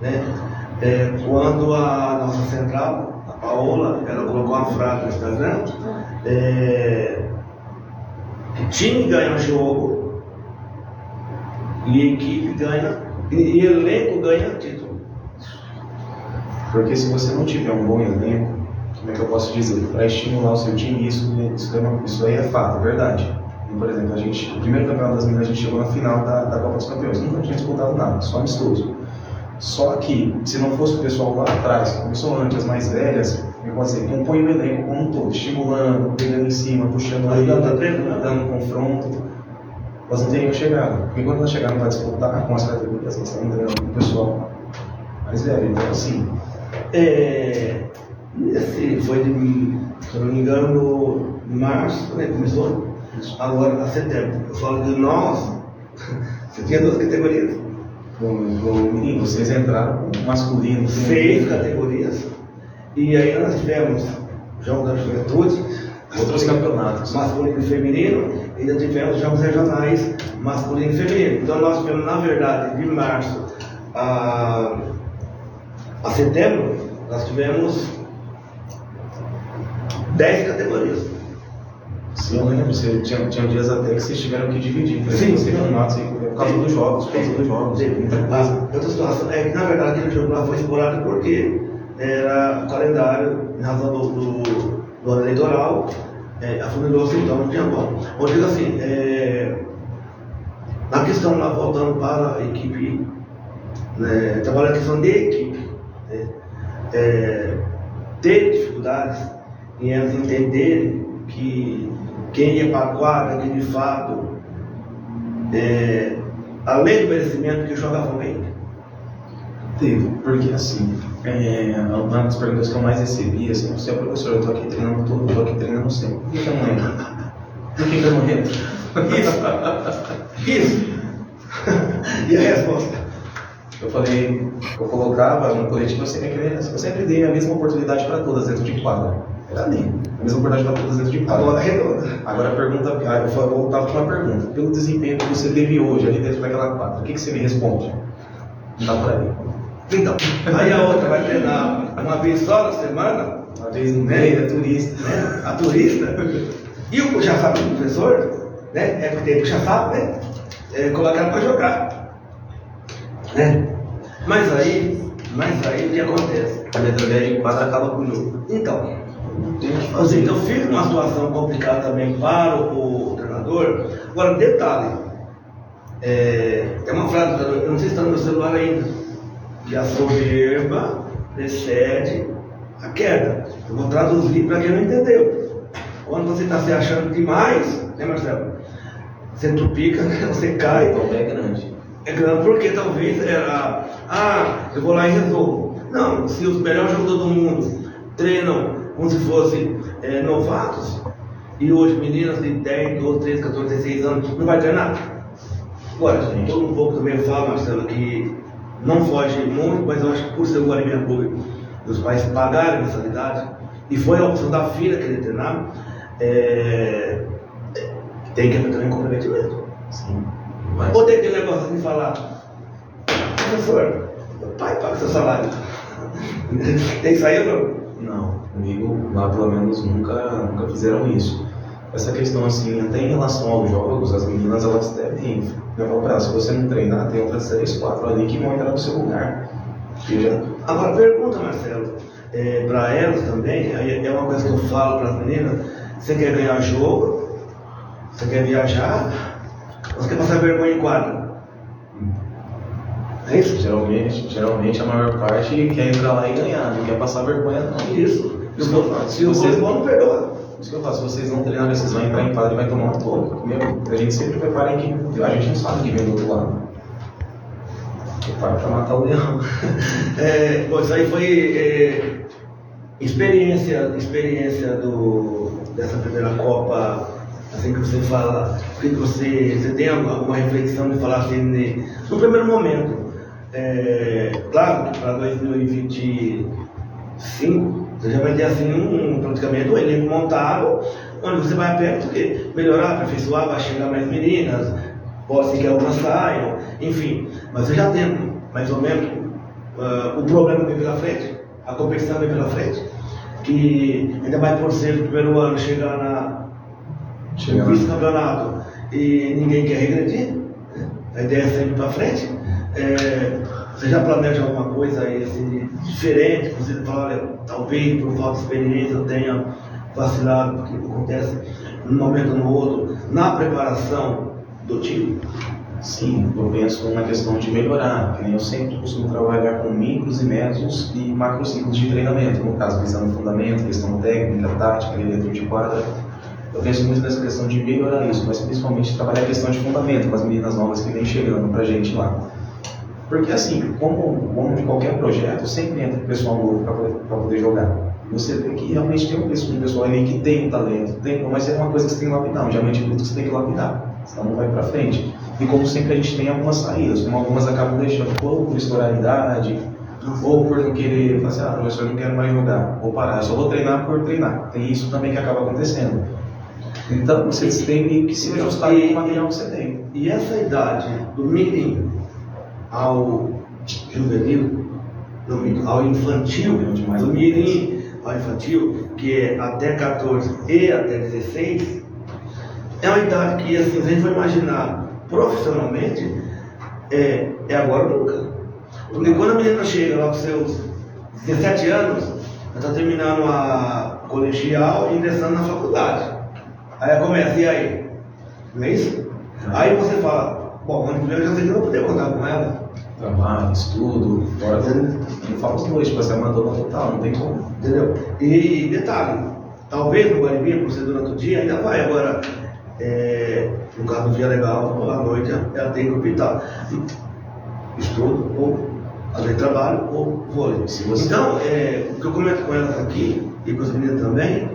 né? Quando a nossa central, a Paola, ela colocou uma frase no Instagram, que time ganha jogo e equipe ganha, e elenco ganha título. Porque se você não tiver um bom elenco, como é que eu posso dizer? Para estimular o seu time, isso aí é fato, é verdade. E, por exemplo, o primeiro campeonato das meninas, a gente chegou na final da Copa dos Campeões, nunca tinha disputado nada, só amistoso. Só que, se não fosse o pessoal lá atrás, começou antes, as mais velhas, eu posso dizer, compõe o elenco como um todo, estimulando, pegando em cima, puxando aí, dando confronto, elas não teriam chegado. Porque quando elas chegaram para disputar com as categorias, elas estavam treinando com o pessoal mais velho. Então, assim. Esse foi, se eu não me engano, março, né? Começou. Agora, a setembro. Eu falo que nós, você tinha 2 categorias. Vocês entraram com masculino. 6 categorias. E aí nós tivemos Jogos da Juventude, outros campeonatos. Masculino e feminino, e ainda tivemos jogos regionais masculino e feminino. Então nós tivemos, na verdade, de março a setembro, nós tivemos 10 categorias. Sim, eu lembro, tinha dias até que vocês tiveram que dividir. Sim, você campeonatos por causa dos jogos, Outra situação é que, na verdade, aquele jogo lá foi explorado porque era calendário, em razão do ano eleitoral, afundou-se, então não tinha como. Ou digo assim, na questão lá, voltando para a equipe, trabalhar a questão de equipe, ter dificuldades em elas entenderem que quem ia para a quadra, que de fato, além do merecimento, que jogavam bem. Teve, porque assim, uma das perguntas que eu mais recebi, assim, você é professor, eu estou aqui treinando tudo, estou aqui treinando sempre. Por que eu não lembro? Por que eu não lembro? Isso. E a resposta? Eu falei, eu colocava no coletivo, eu sempre dei a mesma oportunidade para todas dentro de quadra. Era nem a mesma oportunidade para todas dentro de quadra. Agora redonda. Agora a pergunta, eu vou voltar para uma pergunta. Pelo desempenho que você teve hoje ali dentro daquela quadra, o que você me responde? Não dá para ir. Então, aí a outra vai treinar uma vez só na semana, uma vez no mês, é turista. Né? A turista. E o puxa-saco do professor, né? Porque tem puxa-saco, né? Colocar para jogar. Né? Mas aí, Mas aí o que acontece? A letra 10 de 4 acaba com o jogo. Então, Tem que ou fazer. seja, então fica uma situação complicada também para o treinador. Agora, detalhe, tem uma frase, eu não sei se está no meu celular ainda, que a soberba precede a queda. Eu vou traduzir para quem não entendeu. Quando você está se achando demais, né, Marcelo? Você trupica, você cai. O problema é grande. É grande porque talvez era, eu vou lá e resolvo. Não, se os melhores jogadores do mundo treinam como se fossem novatos, e hoje meninas de 10, 12, 13, 14, 16 anos não vai treinar. Agora, todo um pouco também fala, Marcelo, que não foge muito, mas eu acho que por ser o Guarani Clube, os pais pagaram a mensalidade, e foi a opção da filha querer treinar, tem que haver também comprometimento. Sim. Ou tem aquele negócio de falar, professor, o pai paga seu salário. Tem que sair ou não? Não, comigo lá pelo menos nunca fizeram isso. Essa questão assim, até em relação aos jogos, as meninas elas devem, eu falo pra elas, se você não treinar, tem outras 3, 4 ali que vão entrar no seu lugar. Agora pergunta, Marcelo, para elas também, aí é uma coisa que eu falo para as meninas, você quer ganhar jogo, você quer viajar, ou você quer passar vergonha em quadra? É isso? Geralmente a maior parte quer entrar lá e ganhar, não quer passar vergonha não. Isso. Isso que eu falo. Se o voleibol não perdoa. Isso que eu faço, se vocês não treinarem, vocês vão entrar em quadra e vai tomar um toco. A gente sempre prepara a equipe, a gente não sabe que vem do outro lado. Prepara pra matar o leão. Bom, isso aí foi experiência dessa primeira Copa, assim que você fala, que você tem alguma reflexão de falar assim, no primeiro momento, claro que para 2025 você já vai ter assim praticamente um elenco montado, onde você vai aperto, porque melhorar, aperfeiçoar, vai chegar mais meninas, pode ser que algumas saiam, enfim, mas você já tem mais ou menos o problema vem pela frente, a competição vem pela frente, que ainda mais por ser o primeiro ano chegar no vice-campeonato e ninguém quer regredir, né? A ideia é sempre para frente. Você já planeja alguma coisa aí assim, diferente? Você fala, olha, talvez por falta de experiência eu tenha vacilado, porque acontece num momento ou no outro, na preparação do time? Sim, eu penso na questão de melhorar, que nem eu sempre costumo trabalhar com micros e médios e macrociclos de treinamento, no caso, visando fundamento, questão técnica, tática, dentro de quadra. Eu penso muito nessa questão de melhorar isso, mas principalmente trabalhar a questão de fundamento com as meninas novas que vêm chegando pra gente lá. Porque assim, como de qualquer projeto, sempre entra o pessoal novo para poder jogar. Você tem que realmente ter um pessoal ali que tem um talento, mas é uma coisa que você tem que lapidar, um diamante bruto que você tem que lapidar, senão não vai para frente. E como sempre a gente tem algumas saídas, como algumas acabam deixando ou por estourar a idade, ou por não querer, falar assim, professor, eu não quero mais jogar, vou parar, eu só vou treinar por treinar. Tem isso também que acaba acontecendo. Então vocês têm que se ajustar com o material que você tem. E essa idade do mirim ao juvenil, ao infantil, do mirim ao infantil, que é até 14 e até 16, é uma idade que, assim, se a gente for imaginar profissionalmente, é agora ou nunca. Porque quando a menina chega lá com seus 17 anos, ela está terminando a colegial e ingressando na faculdade. Aí ela começa, e aí? Não é isso? Aí você fala, bom, ano que vem eu já sei que eu não vou poder contar com ela. Trabalho, estudo, fora não fala os dois, você abandonou total, não tem como. Entendeu? E detalhe, talvez no Guarani, por ser durante o dia, ainda vai. Agora, no caso do dia legal, à noite ela tem que optar. Estudo, ou fazer trabalho, ou vôlei. Então, o que eu comento com elas aqui, e com os meninos também,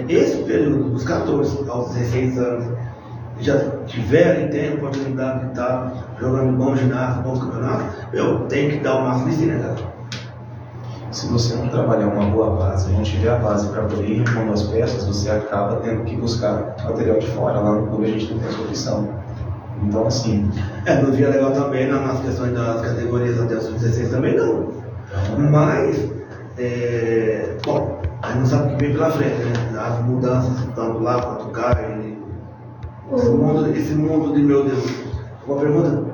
esse período dos 14 aos 16 anos, já tiverem, têm a oportunidade de estar jogando bom ginásio, bom campeonato, tem que dar o máximo de si, né, cara? Se você não trabalhar uma boa base, não tiver a base para poder ir repondo as peças, você acaba tendo que buscar material de fora. Lá no clube a gente não tem essa opção. Então, assim. No dia legal também, nas questões das categorias até os 16 também não. Mas, bom, a gente não sabe o que vem pela frente, né? As mudanças, tanto lá quanto cá. Esse mundo de, meu Deus. Uma pergunta?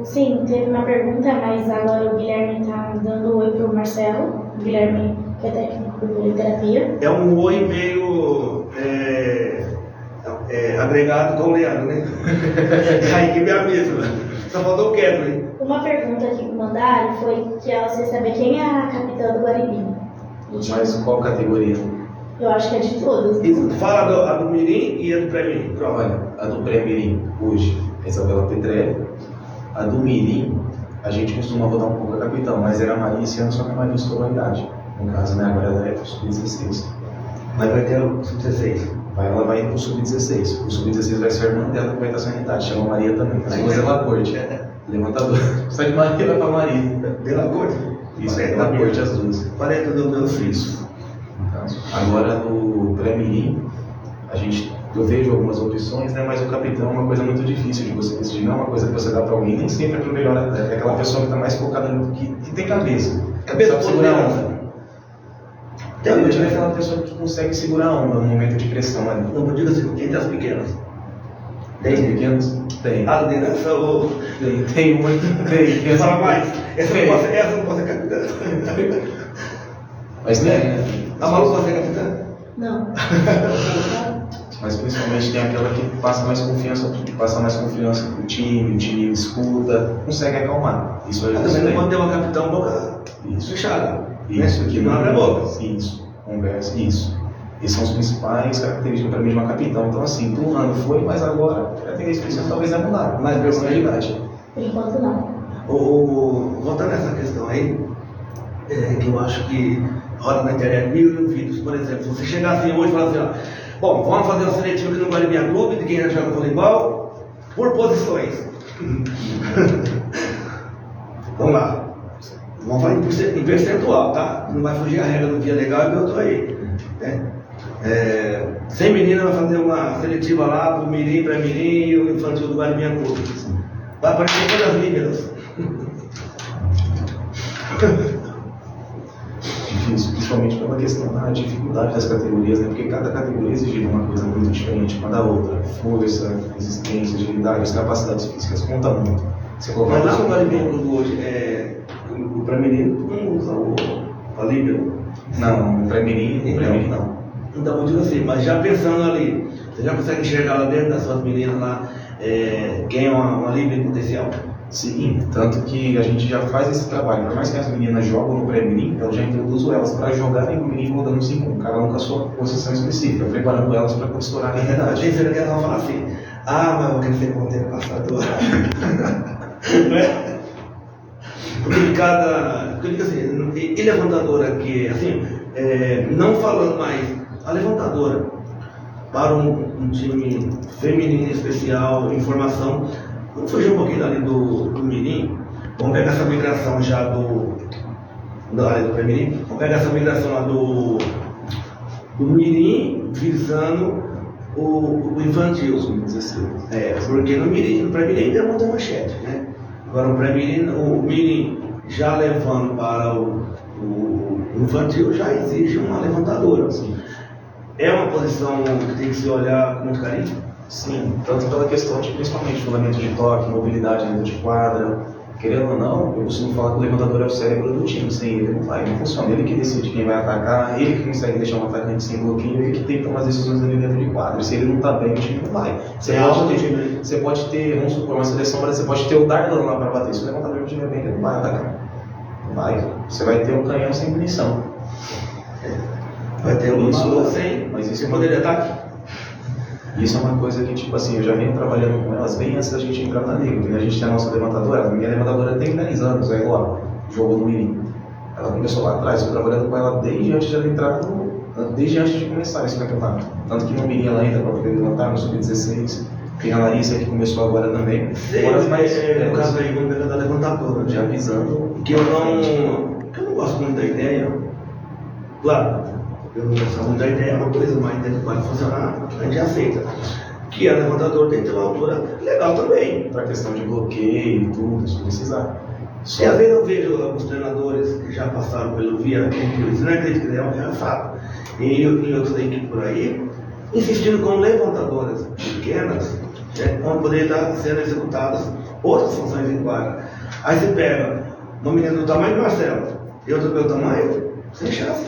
Sim, teve uma pergunta, mas agora o Guilherme está dando oi para o Marcelo. O Guilherme, que é técnico de terapia. É um oi meio agregado com o Leandro, né? A equipe é a mesma. Só faltou o Kevin. Uma pergunta que mandaram foi que ela quer saber quem é a capitã do Guaribim. Mas qual categoria? Eu acho que é de todas. Fala a do Mirim e a do Pré-Mirim. Olha, a do Pré-Mirim hoje é Isabela Petrelli. A do Mirim, a gente costuma rodar um pouco a capitão, mas era a Maria esse ano, só que a Maria estourou a idade. No caso, né, agora ela é pro Sub-16. Mas vai ter o Sub-16. Ela vai pro Sub-16. O Sub-16 vai ser a irmã dela que vai estar saindo idade. Chama Maria também. Mas ela corte. Levantador. Sai de Maria vai pra Maria. Pela corte? Isso, é da corte as duas. Parece do meu filho. Agora no Pré-Mirim, eu vejo algumas opções, né, mas o capitão é uma coisa muito difícil de você decidir, não é uma coisa que você dá para alguém, nem sempre é para o melhor atleta, é aquela pessoa que está mais focada no que tem cabeça. Cabeça sabe segurar a onda. É aquela pessoa que consegue segurar a onda no momento de pressão ali. Não, eu digo assim, entre as pequenas. Tem pequenos? Tem. A liderança ou. Tem uma. Tem. Fala mais. Essa não pode ser capitã. Mas né? A Malu pode ser capitã? Não. Mas principalmente tem aquela que passa mais confiança pro time, o time escuta, consegue acalmar. Isso é também não pode ter uma capitã boca fechada. Isso, que não abre a boca. Isso, conversa, isso. Essas são as principais características para mim de uma capitão. Então assim, por um ano foi, mas agora a tendência talvez é mudar. Mais personalidade. Por enquanto não. Voltando nessa questão aí, que eu acho que roda na internet mil vídeos, por exemplo, se você chegar assim hoje e falar assim, ó, bom, vamos fazer uma seletiva aqui no Guaribim Clube, de quem já joga voleibol, por posições. Vamos lá. Vamos falar em percentual, tá? Não vai fugir a regra do dia legal e eu tô aí. Né? 100 meninas vai fazer uma seletiva lá pro Mirim, Pré-Mirim e o infantil do Guaribim Clube. Vai aparecer todas as líderes. Difícil, principalmente pela questão da dificuldade das categorias, né? Porque cada categoria exige uma coisa muito diferente uma da outra. Força, resistência, agilidade, capacidades físicas, conta muito. Mas lá no Guaribim Clube hoje, o Pré-Mirim não usa a líbero? Não, o Pré-Mirim não. Então, eu digo assim, mas já pensando ali, você já consegue enxergar lá dentro das suas meninas lá, quem é uma líbero potencial? Sim, tanto que a gente já faz esse trabalho. Por mais que as meninas jogam no Pré-Mirim, eu já introduzo elas para jogarem no Mirim rodando 5-1, cada um com a sua posição específica, preparando elas para quando estourar a realidade. Tem certeza que elas vão falar assim, mas eu quero ser ponteiro passador. Não é? Porque eu digo assim, e levantadora que, assim, não falando mais, a levantadora para um time feminino especial, em formação, vamos fugir um pouquinho ali do Mirim, vamos pegar essa migração já do Pré-Mirim, vamos pegar essa migração lá do Mirim visando o infantil. Porque no Pré-Mirim ainda não tem manchete, né? Agora o Mirim já levando para o infantil já exige uma levantadora. Assim. É uma posição que tem que se olhar com muito carinho? Sim, tanto pela questão de principalmente fundamento de toque, mobilidade dentro de quadra. Querendo ou não, eu costumo falar que o levantador é o cérebro do time, sem ele não funciona. Ele que decide quem vai atacar, ele que consegue deixar um atacante sem bloqueio, ele que tem que tomar as decisões ali dentro de quadra. Se ele não está bem, o time não vai. Você pode ter, vamos supor, uma seleção, você pode ter o Darlan lá para bater. Se o levantador não estiver bem, ele não vai atacar. Não vai. Você vai ter um canhão sem munição. Vai ter um maluco sem poder de ataque. Isso é uma coisa que, tipo assim, eu já venho trabalhando com elas bem antes da gente entrar na liga. Porque a gente tem a nossa levantadora, a minha levantadora tem 10 anos, é igual, jogou no Mirim. Ela começou lá atrás, eu trabalhando com ela desde antes de ela entrar desde antes de começar esse campeonato. Tanto que no Mirim ela entra para poder levantar, no Sub-16. Tem a Larissa que começou agora também. No caso aí, vamos pegar da levantadora, já avisando. Que eu não gosto muito da ideia. Claro. Eu não gosto muito da ideia, é uma coisa, mas dentro pode funcionar, a gente aceita. Que a levantador tem que ter uma altura legal também. Para questão de bloqueio e tudo, se precisar. E às vezes eu vejo alguns treinadores que já passaram pelo via, isso não é crítica, é fato. E outros equipes por aí, insistindo com levantadoras pequenas, né, onde poderia estar sendo executadas outras funções em quadra. Aí você pega uma menina do tamanho do Marcelo e outra do meu tamanho, sem chance.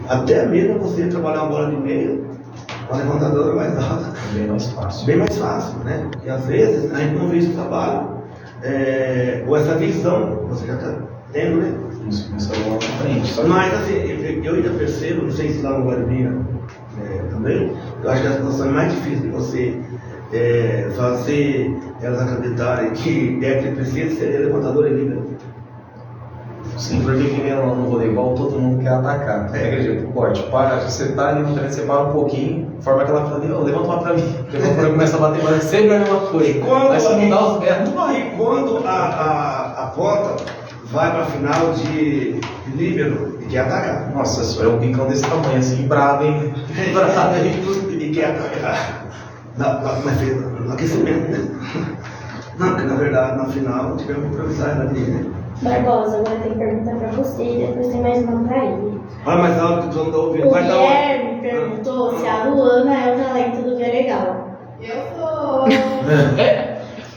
Até mesmo você trabalhar uma bola de meia, uma levantadora mais alta. Bem mais fácil. Bem mais fácil, né? E às vezes a gente não vê esse trabalho, ou essa visão, você já está tendo, né? Isso é lá na frente. Mas assim, eu ainda percebo, não sei se lá no Guaribina também, eu acho que a situação é mais difícil de você fazer elas acreditarem que é que precisa ser levantador e líder. Sim, porque quem vem lá no voleibol, todo mundo quer atacar. Acredito, pode. Para, você tá ali no treino, você para um pouquinho, forma aquela fala, levanta uma pra mim. Levanta pra mim, começa a bater, mas sempre é a mesma coisa. Mas se mudar os pés, não vai. E quando a ponta vai para a final de líbero e quer atacar. Nossa senhora, é um pincão desse tamanho, assim, bravo, hein? Bravo, hein? E quer atacar. No aquecimento, né? Não, porque na verdade, na final, tivemos que improvisar ela ali, né? Barbosa, agora tem pergunta pra você e depois tem mais uma pra ele. Fala mais alto que o pessoal não tá ouvindo. O Vai dar Guilherme perguntou se a Luana é o talento do Vilegal. Eu sou.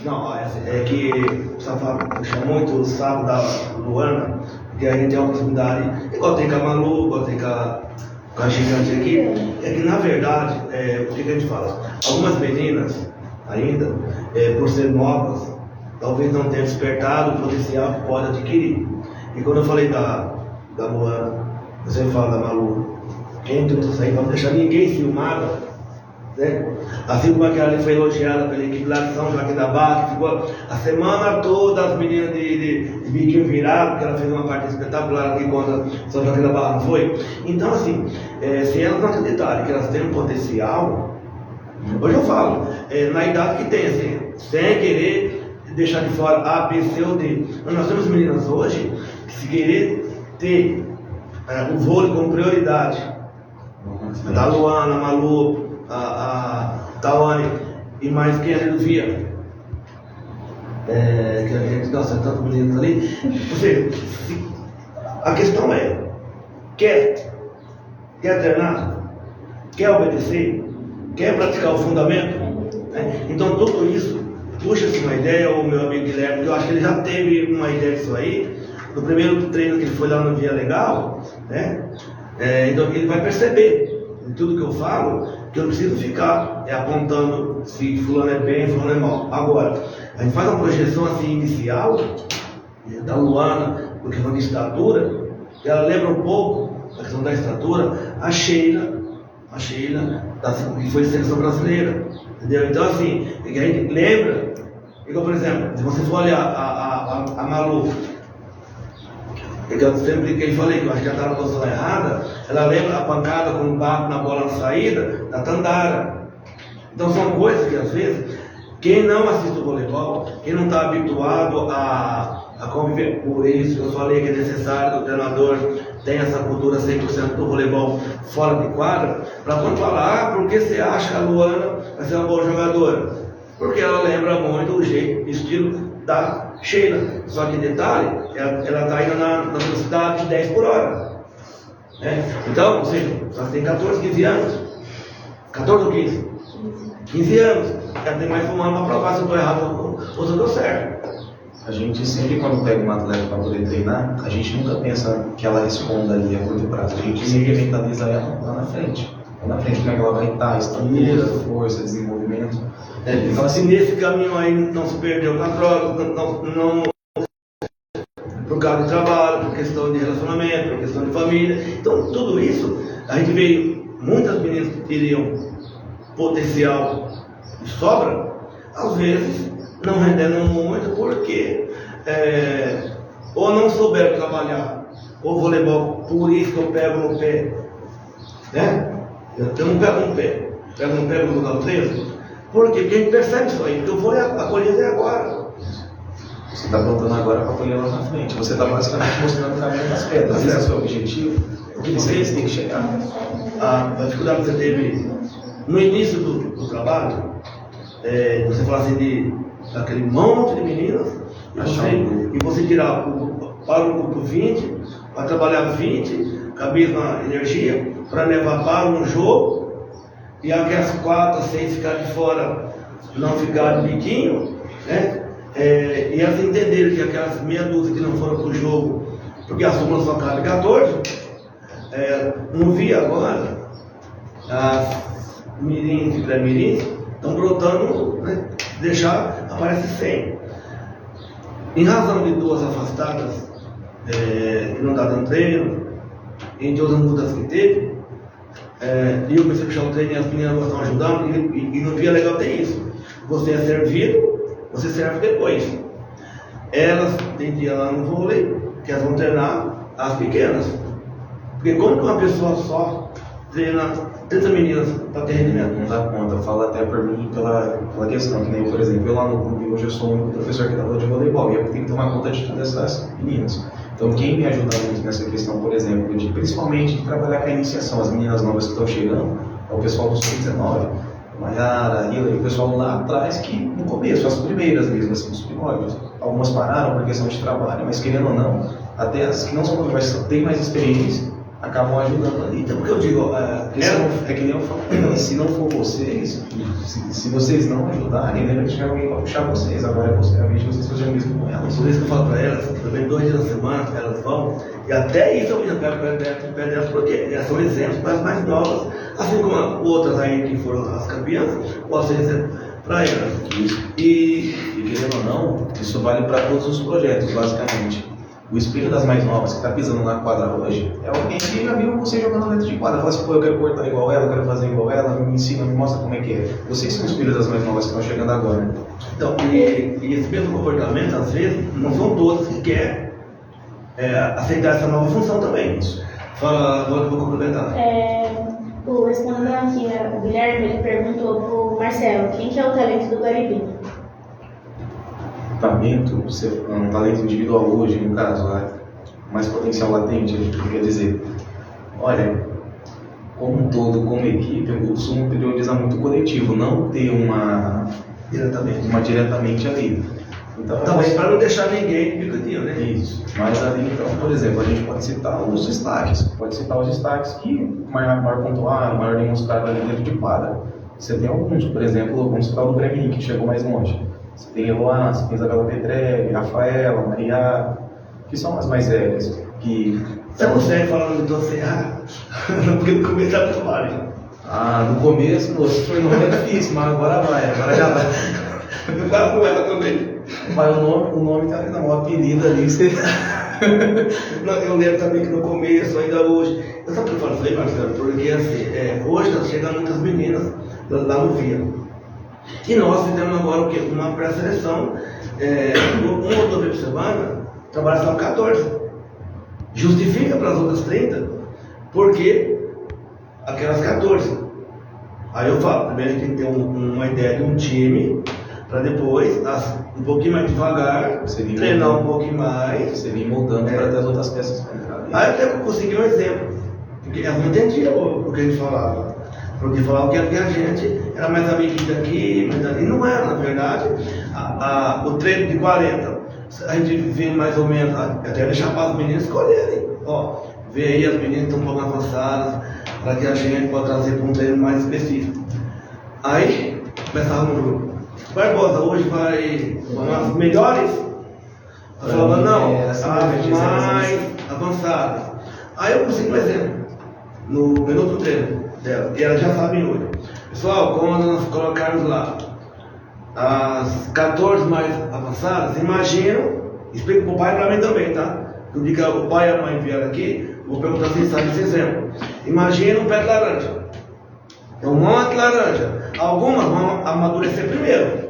Não, ó, é que o Safado puxa muito o saco da Luana, porque a gente tem uma possibilidade, igual tem com a Malu, igual tem com a gigante aqui, é que na verdade, o que a gente fala? Algumas meninas ainda, por ser novas, talvez não tenham despertado o potencial que pode adquirir. E quando eu falei da Luana, você fala da Malu, quem trouxe isso aí para não deixar ninguém filmado, né? Assim como aquela ali foi elogiada pela equipe lá de São Joaquim da Barra, que ficou a semana toda as meninas de biquinho virado, porque ela fez uma parte espetacular aqui contra São Joaquim da Barra, não foi? Então assim, se elas não acreditarem que elas têm um potencial, hoje eu falo, na idade que tem, assim, sem querer deixar de fora A, B, C ou D. Mas nós temos meninas hoje que, se querer ter o vôlei como prioridade, da Luana, a Malu, a Tawane e mais quem ali do Via, que a gente, nossa, tantos meninos ali. Ou seja, a questão é: quer treinar? Quer obedecer? Quer praticar o fundamento? Então, tudo isso puxa-se uma ideia, o meu amigo Guilherme, que eu acho que ele já teve uma ideia disso aí, no primeiro treino que ele foi lá no Via Legal, né? Então ele vai perceber em tudo que eu falo, que eu não preciso ficar apontando se fulano é bem, fulano é mal. Agora, a gente faz uma projeção assim inicial, da Luana, por questão de estatura, ela lembra um pouco, a questão da estatura, a Sheila, que foi seleção brasileira. Entendeu? Então assim, a gente lembra, igual por exemplo, se você for olhar a Malu, que eu sempre que eu falei que eu acho que ela está na posição errada, ela lembra a pancada com o barco na bola na saída da Tandara. Então são coisas que às vezes, quem não assiste o voleibol, quem não está habituado a conviver, por isso que eu falei que é necessário que o treinador tenha essa cultura 100% do voleibol fora de quadra, para quando falar, por que você acha que a Luana vai ser uma boa jogadora? Porque ela lembra muito o jeito, estilo da Sheila. Só que detalhe, ela está indo na velocidade de 10 por hora. Né? Então, ou seja, ela tem 14, 15 anos. 14 ou 15? 15 anos. Ela tem mais um ano para provar se eu estou errado ou se eu estou certo. A gente sempre, quando pega uma atleta para poder treinar, a gente nunca pensa que ela responda ali a curto prazo. A gente sempre mentaliza ela lá na frente. Lá na frente, como é que ela vai estar, estatura, força, desenvolvimento. Então, assim, nesse caminho aí não se perdeu na droga, não por causa de trabalho, por questão de relacionamento, por questão de família. Então, tudo isso, a gente veio, muitas meninas que teriam potencial de sobra, às vezes não rendendo muito, porque ou não souberam trabalhar o voleibol, por isso que eu pego no pé, né? Eu não pego no pé, pego no pé no lugar do treino. Por quê? Porque a gente percebe isso aí, então eu vou acolher até agora. Você está plantando agora para colher lá na frente. Você está basicamente mostrando o caminho das pedras. Esse é o seu objetivo. Você tem que chegar. A dificuldade que você teve no início do trabalho, você fala assim daquele monte de meninas, e você tirar para o grupo 20, para trabalhar 20, com a mesma energia, para levar para um jogo, e aquelas 4, 6 ficar de fora não ficar de biquinho, né? E elas entenderam que aquelas meia dúzia que não foram pro jogo, porque a súmula só cabe 14, não vi agora, as mirins e pré-mirins estão brotando, né? Deixar, aparece 100. Em razão de 2 afastadas, que não está dando treino, entre outras mudanças que teve, e eu comecei a puxar o treino e as meninas estão ajudando, e no Via Legal tem isso. Você é servido, você serve depois. Elas têm dia lá no vôlei, que elas vão treinar as pequenas. Porque como que uma pessoa só treina 30 meninas para ter rendimento? Não dá conta, fala até por mim pela questão, que nem eu, por exemplo, eu lá no clube hoje eu sou o único professor que dá aula de voleibol e eu tenho que tomar conta de todas essas meninas. Então quem me ajuda muito nessa questão, por exemplo, principalmente de trabalhar com a iniciação, as meninas novas que estão chegando, é o pessoal do Sub-19, Maiara, Hila, e o pessoal lá atrás que no começo, as primeiras mesmo, assim, os primórdios, algumas pararam por questão de trabalho, mas querendo ou não, até as que não são mas têm mais experiência, acabam ajudando ali. Então, porque eu digo, é que nem eu falo, se não for vocês, se vocês não ajudarem, lembra que tiver alguém para puxar vocês, agora é você, a vez de vocês fazerem o mesmo com elas. Por isso que eu falo para elas, também 2 dias na semana elas vão, e até isso eu já pego pé delas, porque elas são exemplos para as mais novas, assim como outras aí que foram as campeãs, posso ser exemplo para elas. Isso. E querendo ou não, isso vale para todos os projetos, basicamente. O espelho das mais novas que está pisando na quadra hoje é alguém que já viu você jogando dentro de quadra. Fala assim, pô, eu quero cortar igual ela, eu quero fazer igual ela, me ensina, me mostra como é que é. Vocês são os espelhos das mais novas que estão chegando agora. Então, e esse mesmo comportamento, às vezes, não são todos que querem aceitar essa nova função também. Fala, agora eu vou complementar. Respondendo aqui, o Guilherme ele perguntou pro Marcelo, quem que é o talento do Guaribira? Talento, um talento individual hoje, no caso, mais potencial latente, a gente quer dizer. Olha, como um todo, como equipe, eu costumo priorizar muito o coletivo, não ter uma diretamente ali. Então, talvez para não deixar ninguém picadinho, né? Isso. Mas ali, então, por exemplo, a gente pode citar os destaques. Pode citar os destaques que maior pontuaram, maior demonstraram ali dentro de quadra. Você tem alguns, por exemplo, vamos citar o Grêmio, que chegou mais longe. Você tem Eloá, você tem Isabela Petrelli, Rafaela, Maria, que são as mais velhas. Você consegue falar do Ceará? Porque no começo era muito válido. No começo, foi não é difícil, mas agora já vai. Eu faço com ela também. Mas o nome tá ali, não, o apelido ali, você... Não, eu lembro também que no começo, ainda hoje, eu sabe o que eu falo isso aí, Marcelo? Porque assim, hoje está chegando muitas meninas lá no Via. E nós fizemos agora o quê? Uma pré-seleção, uma ou 2 vezes por semana, trabalhar só 14. Justifica para as outras 30, porque aquelas 14. Aí eu falo, primeiro a gente tem que ter uma ideia de um time, para depois, um pouquinho mais devagar, treinar um pouquinho mais. Você vem moldando para ter as outras peças para entrar. Aí eu até consegui um exemplo, porque elas não entendiam o que a gente falava. Porque falava que a gente era mais amiguinho daqui, mais dali. Não era, na verdade. O treino de 40, a gente vê mais ou menos, até deixar para as meninas escolherem. Ó, vê aí, as meninas estão um pouco avançadas, para que a gente possa trazer para um treino mais específico. Aí, começava no grupo. Barbosa, hoje vai as melhores? Eu falava, não, as mais avançadas. Aí eu consegui um exemplo, no minuto do treino dela, e elas já sabem hoje. Pessoal, quando nós colocarmos lá as 14 mais avançadas, imaginam, explica para o pai e para mim também, tá? No dia que o pai e a mãe vieram aqui, vou perguntar se sabe esse exemplo. Imagina um pé de laranja. É um monte de laranja. Algumas vão amadurecer primeiro.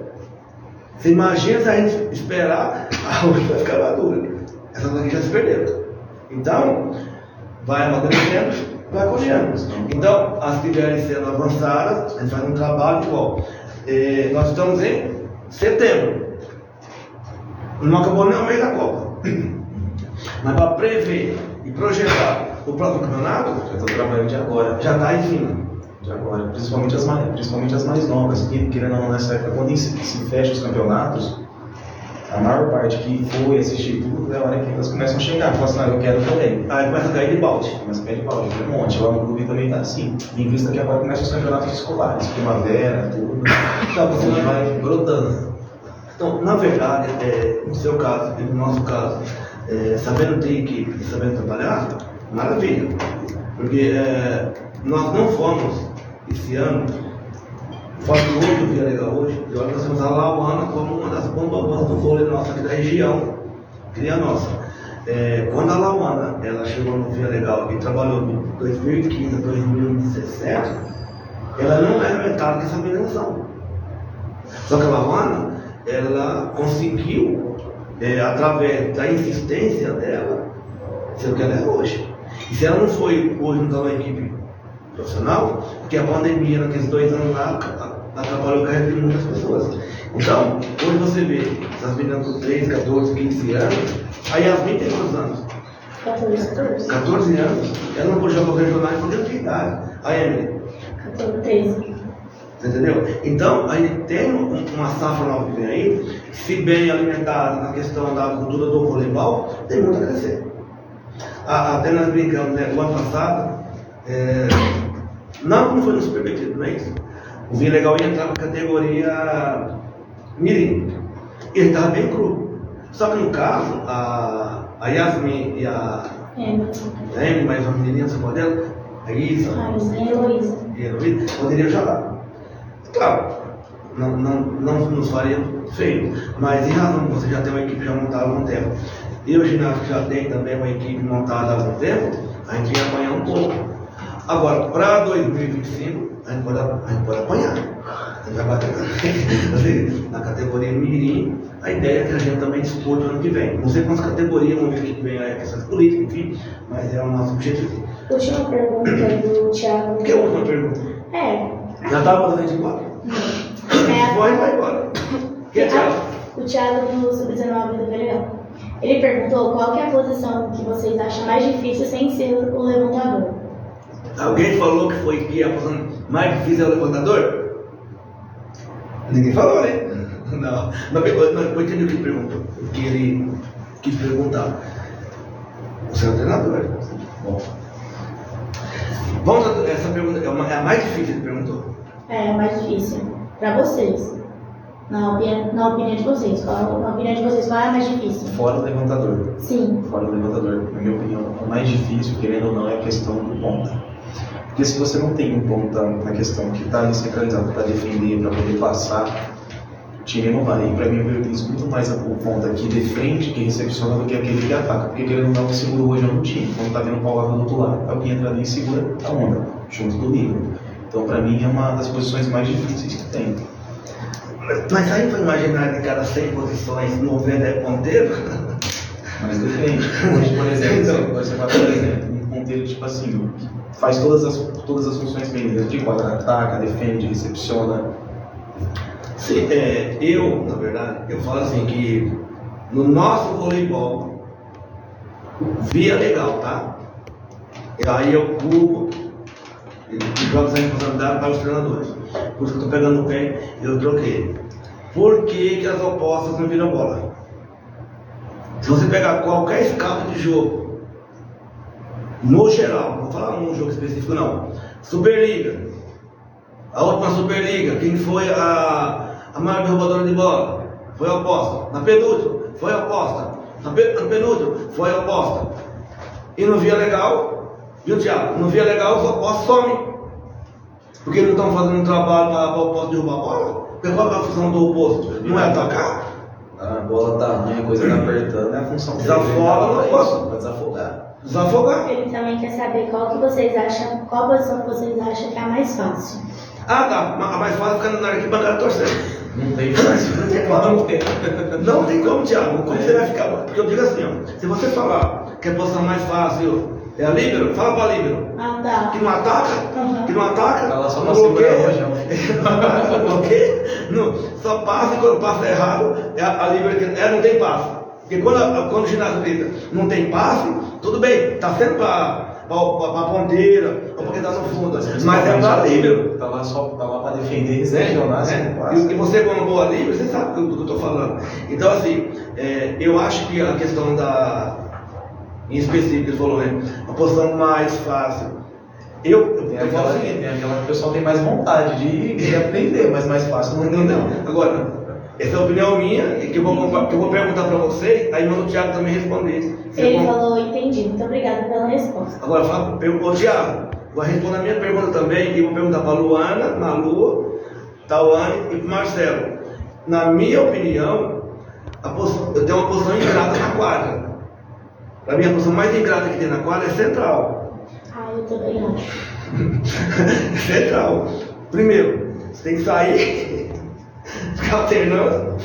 Você imagina se a gente esperar, a outra vai ficar madura. Essas daqui já se perderam. Então, vai amadurecendo, vai colhendo. Então, as que vierem sendo avançadas, a gente faz um trabalho igual. Nós estamos em setembro. Não acabou nem o mês da Copa. Mas para prever e projetar o próximo campeonato, já estou trabalhando de agora. Já está em cima. De agora, principalmente as mais novas, que querendo ou não, nessa época, quando se fecha os campeonatos, A maior parte que foi assistir tudo é a hora que elas começam a chegar. Falam assim, eu quero também. Aí começa a cair de balde. Começa a cair de balde, um monte. Lá no clube também tá assim. Em vista que agora começam os campeonatos escolares, primavera, tudo. Então, você Onde vai brotando. Então, na verdade, no seu caso e no nosso caso, sabendo ter equipe e sabendo trabalhar, maravilha. Porque nós não fomos, esse ano, famoso do Vila Legal hoje, e olha, nós temos a Lauana como uma das bombas do vôlei nossa aqui da região, que é a nossa. Quando a Lauana ela chegou no Vila Legal e trabalhou de 2015 a 2017, ela não era metade dessa dimensão. Só que a Lauana, ela conseguiu, através da insistência dela, ser o que ela é hoje. E se ela não foi hoje não está na equipe profissional, porque a pandemia naqueles 2 anos lá atrapalhou a carreira de muitas pessoas. Então, hoje você vê essas meninas com 13, 14, 15 anos, a Yasmin tem quantos anos? 14 anos, ela não pode jogar para regionais por dentro de idade. A Emily? 13. Você entendeu? Então, a gente tem uma safra nova que vem aí, se bem alimentada na questão da cultura do voleibol, tem muito a crescer. Até nós brincamos, né? O ano passado, não foi nos permitido, não é isso? O Vila Legal ia entrar na categoria Mirim. Ele estava bem cru. Só que no caso, a Yasmin e a Emily, mais uma menininha, você pode dela, a Isa A Heloísa. e a Heloísa, poderiam jogar. Claro, não nos faria feio, mas em razão que você já tem uma equipe já montada há algum tempo, e o ginásio já tem também uma equipe montada há algum tempo, a gente ia apanhar um pouco. Agora, para 2025, a gente pode apanhar. A gente vai bater na categoria Mirim. A ideia é que a gente também dispute no ano que vem. Não sei quantas categorias vão vir aqui que vem a questões políticas, enfim, mas é o nosso objetivo. Última pergunta do Thiago. Que é a última pergunta? Já estava mandando a gente embora? Vai embora. Que é Thiago? O Thiago do Sub-19 do Vila. Ele perguntou qual que é a posição que vocês acham mais difícil sem ser o levantador. Alguém falou que a posição mais difícil é o levantador? Ninguém falou, né? Não, eu entendi o que ele perguntou. O que ele quis perguntar. Você é o treinador. Bom. Vamos a essa pergunta, é a mais difícil que ele perguntou. É a mais difícil. Para vocês. Na opinião de vocês. Qual é a mais difícil? Fora o levantador. Sim. Fora o levantador. Na minha opinião, o mais difícil, querendo ou não, é a questão do ponta. Porque se você não tem um ponta na questão que está ali centralizado para defender, para poder passar, o time não vai. E para mim, eu priorizo muito mais o ponta que defende, que recepciona, do que aquele que ataca. Porque querendo ou não, o seguro hoje é um time. Quando está vendo o pau do outro lado, é o que entra ali e segura a onda, junto do livro. Então, para mim, é uma das posições mais difíceis que tem. Mas aí foi imaginar que cada 100 posições, 90 é ponteiro? Mas depende. Hoje, por exemplo, você vai, por exemplo, um ponteiro tipo assim, faz todas as funções bem, de quadra, ataca, defende, recepciona. Sim, na verdade, eu falo assim que no nosso voleibol, Vila Legal, tá? E aí eu culpo e jogo essa responsabilidade para os treinadores. Por isso que eu estou pegando no pé e eu troquei. Por que as opostas não viram bola? Se você pegar qualquer scout de jogo, no geral, não vou falar um jogo específico não, Superliga, a última Superliga, quem foi a maior derrubadora de bola? Foi a oposta. Na penúltima, foi a oposta. Na penúltima, foi a oposta. E no Vila Legal, viu, Thiago? No Vila Legal, os opostos somem. Porque não estão fazendo um trabalho para o oposto derrubar a bola? Porque qual é a função do oposto? Não é atacar? A bola tá ruim, a coisa tá apertando, é a função dele. Desafoga no oposto. Pra desafogar. Desafogar. Ele também quer saber qual posição que vocês acham que é a mais fácil. Ah, tá. A mais fácil é ficar na arquibancada torcendo. Não tem fácil. Não tem como. Não tem como, Thiago. Como você vai ficar? Porque eu digo assim, ó, se você falar que a posição mais fácil é a líbero, fala pra líbero. Ah, tá. Que não ataca, Uhum. que não ataca, Ela só não pra segurar bloqueia, hoje, não bloqueia, só passa e quando passa errado, a líbero que não tem passe. Porque quando o ginásio grita, não tem passe, tudo bem, tá sendo pra ponteira, ou porque tá no fundo, mas é pra líbero. tá lá para defender, recepcionar, você não passa. E você, como boa livre, você sabe do que eu estou falando. Então, assim, eu acho que a questão em específico, ele falou, né? A posição mais fácil. Eu falo o seguinte: tem aquela que o pessoal tem mais vontade de aprender, mas mais fácil não entender. Agora, essa é a opinião minha, e que eu vou perguntar para você, aí o Thiago também responder. Ele falou, entendi. Muito obrigada pela resposta. Agora, ô Thiago, vou responder a minha pergunta também, e vou perguntar para a Luana, Malu, Tawane e para o Marcelo. Na minha opinião, eu tenho uma posição ingrata na quadra. Para mim, a posição mais ingrata que tem na quadra é central. Eu também acho. Central. Primeiro, você tem que sair, ficar alternando,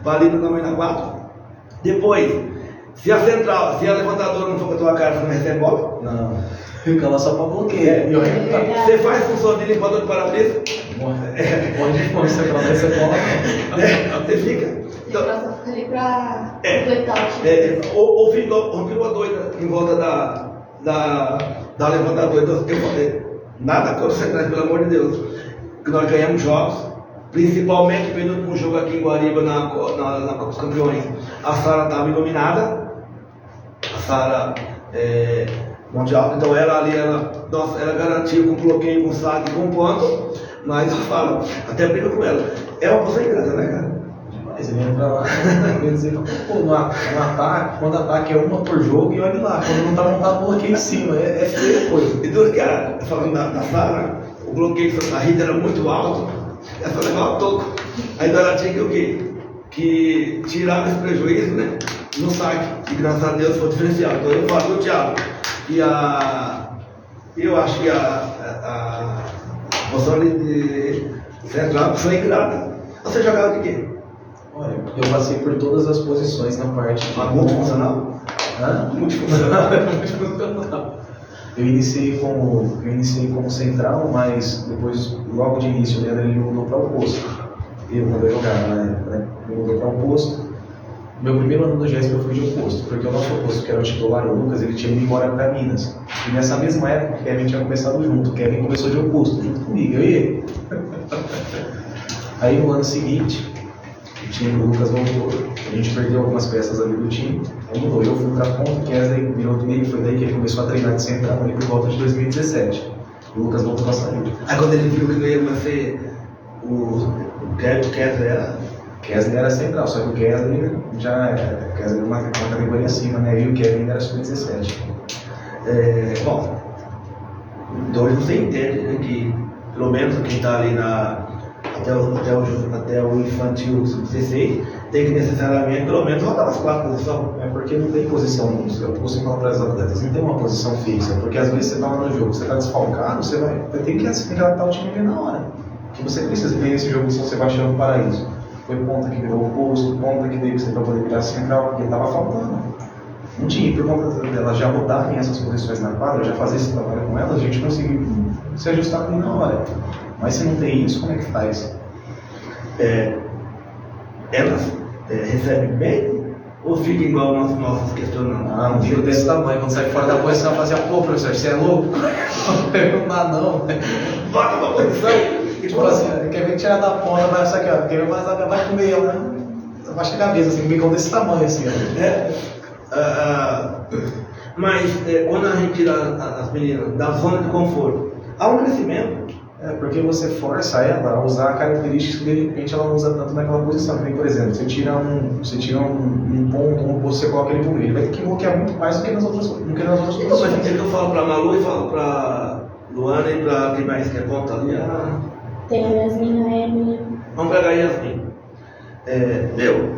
para ali para na 4. Depois, se a levantadora não for com a tua cara, você não recebe bola. Não, fica lá só para bloquear. Você faz função de limpador de para-brisa. Pode você para essa bola. Você fica. Então, ali para completar o time. Ou fica uma doida em volta da levantadora. Então, eu falei, nada contra o Centrais, pelo amor de Deus. Que nós ganhamos jogos, principalmente pelo último jogo aqui em Guariba, na Copa dos Campeões. A Sara estava iluminada. A Sara mundial. Então ela ali, ela garantiu com bloqueio, com saque, com ponto. Mas eu falo, até briga com ela. É uma coisa ingrata, né, cara? Mas ele entra lá, quer dizer, pô, no ataque, quando ataque é uma por jogo, e olha lá, quando não tá montado o bloqueio em cima, é feia a coisa. Então, cara, falando da Sara, o bloqueio da Rita era muito alto, ela só levava toco. Aí então ela tinha que o quê? Que tirar esse prejuízo, né? No saque. E graças a Deus foi diferencial. Então eu falo, Thiago, que eu acho que a posição de central foi ingrata. Você jogava de quê? Olha, eu passei por todas as posições na parte. Multifuncional? Multifuncional. Multifuncional. Eu iniciei como central, mas depois, logo de início, o Leandro ele mudou para o posto. Quando eu jogava, né? Ele mudou para o posto. Meu primeiro ano do GESP eu fui de oposto, porque o nosso oposto, que era o titular, o Lucas, ele tinha ido embora para Minas. E nessa mesma época, o Kevin tinha começado junto. O Kevin começou de oposto, junto comigo, eu e ele. Aí no ano seguinte, o time do Lucas voltou, a gente perdeu algumas peças ali do time, aí mudou. Eu fui para a ponta, o Kesley virou do meio, foi daí que ele começou a treinar de central ali por volta de 2017. O Lucas voltou para sair. Aí quando ele viu que não ia ser o Kesley era? Kesley era central, só que o Kesley já era uma categoria acima, né? E o Kevin era sub-17. Bom, então você entende, né, que pelo menos quem está ali até o infantil sub-16 tem que necessariamente pelo menos rodar as 4 posições. É porque não tem posição, eu costumo falar para as atletas, não tem uma posição fixa, porque às vezes você está lá no jogo, você está desfalcado, você tem que adaptar o time bem na hora. Que você precisa ter nesse jogo São Sebastião do Paraíso. Foi ponta que virou o posto, ponta que veio você para poder virar central, porque estava faltando. Não tinha, por conta delas já mudarem essas posições na quadra, já fazer esse trabalho com elas, a gente conseguiu se ajustar bem na hora. Mas se não tem isso, como é que faz? Elas recebem bem ou fica igual nós nossos questionando? Não fica desse tamanho, quando sai fora da posição, fazia, pô professor, você é louco? Não dá não. Bota pra posição! Tipo assim, quer ver tirar da ponta, vai isso aqui, ó, quer ver mais vai com meio, né? Abaixa a cabeça, assim, meio desse tamanho assim, ó. Mas quando a gente tira as meninas da zona de conforto, há um crescimento. Porque você força ela a usar características que de repente ela não usa tanto naquela posição. Por exemplo, você tira um ponto, você coloca ele no meio, ele vai ter que bloquear muito mais do que nas outras posições. Então, mas eu falo pra Malu e falo pra Luana e pra quem mais quer ponta ali. Tem a Yasmin, a Emily. Vamos pegar a Yasmin.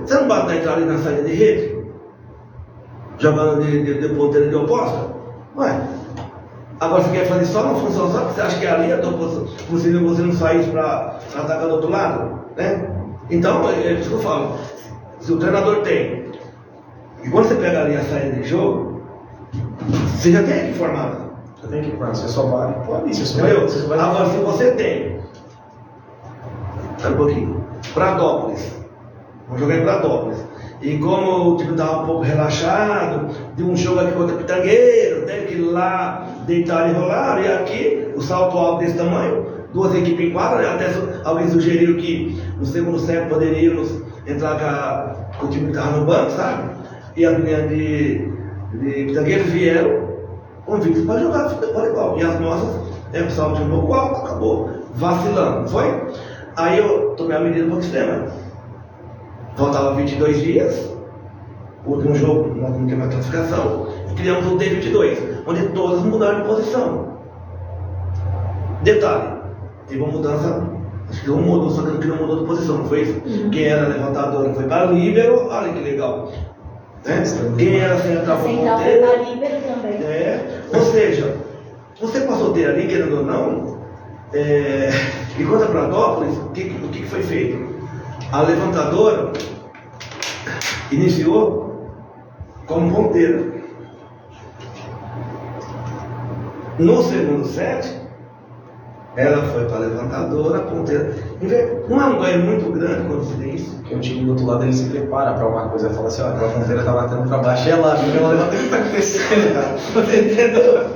Você não bate na entrada e na saída de rede? Jogando de ponteira de oposta? Ué. Agora você quer fazer só uma função só, porque você acha que ali é possível você não sair para atacar do outro lado? Né? Então, é isso que eu falo. Se o treinador tem, e quando você pega ali a saída de jogo, você já tem equipe formada. Você tem equipe formada, você só vai. Pode ir, você entendeu? vai. Agora, se você tem, espera um pouquinho, Pradópolis, vamos jogar em Pradópolis. E como o time estava um pouco relaxado, de um jogo aqui contra Pitangueiro, teve que ir lá deitar e rolar, e aqui o salto alto desse tamanho, duas equipes em quadra, né? Até alguém sugeriu que no segundo set poderíamos entrar com o time que estava no banco, sabe? E as meninas de zagueiros vieram convictos para jogar voleibol. E as nossas, o pessoal tinha um pouco alto, acabou vacilando, não foi? Aí eu tomei a medida para o sistema. Faltava 22 dias, o último jogo, nós não temos a classificação, e criamos um T22, onde todas mudaram de posição. Detalhe, teve uma mudança, acho que um mudou, só que não mudou de posição, não foi isso? Quem era levantadora foi para líbero, olha que legal. Né? Quem era central foi Central foi para líbero também. Ou seja, você passou a ter ali, querendo ou não, e contra Pratópolis, o que foi feito? A levantadora iniciou como ponteira. No segundo set, ela foi para a levantadora, ponteira. Não é um ganho muito grande quando você tem isso? Porque o time do outro lado ele se prepara para uma coisa, fala assim, ó, aquela ponteira tá batendo para baixo, e ela viu, ela levanta, o que tá acontecendo? Você entendeu?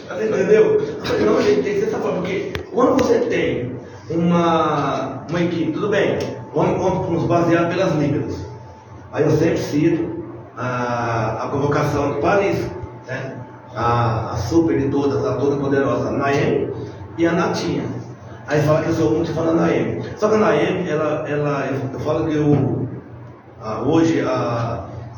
Você entendeu? Não, gente, tem que ser essa forma, porque quando você tem uma equipe, tudo bem, vamos nos basear pelas líberos. Aí eu sempre cito a convocação de Paris, né? A super de todas, a toda poderosa Naemi e a Natinha. Aí fala que eu sou muito fã da Naemi. Só que a Naemi, eu falo que hoje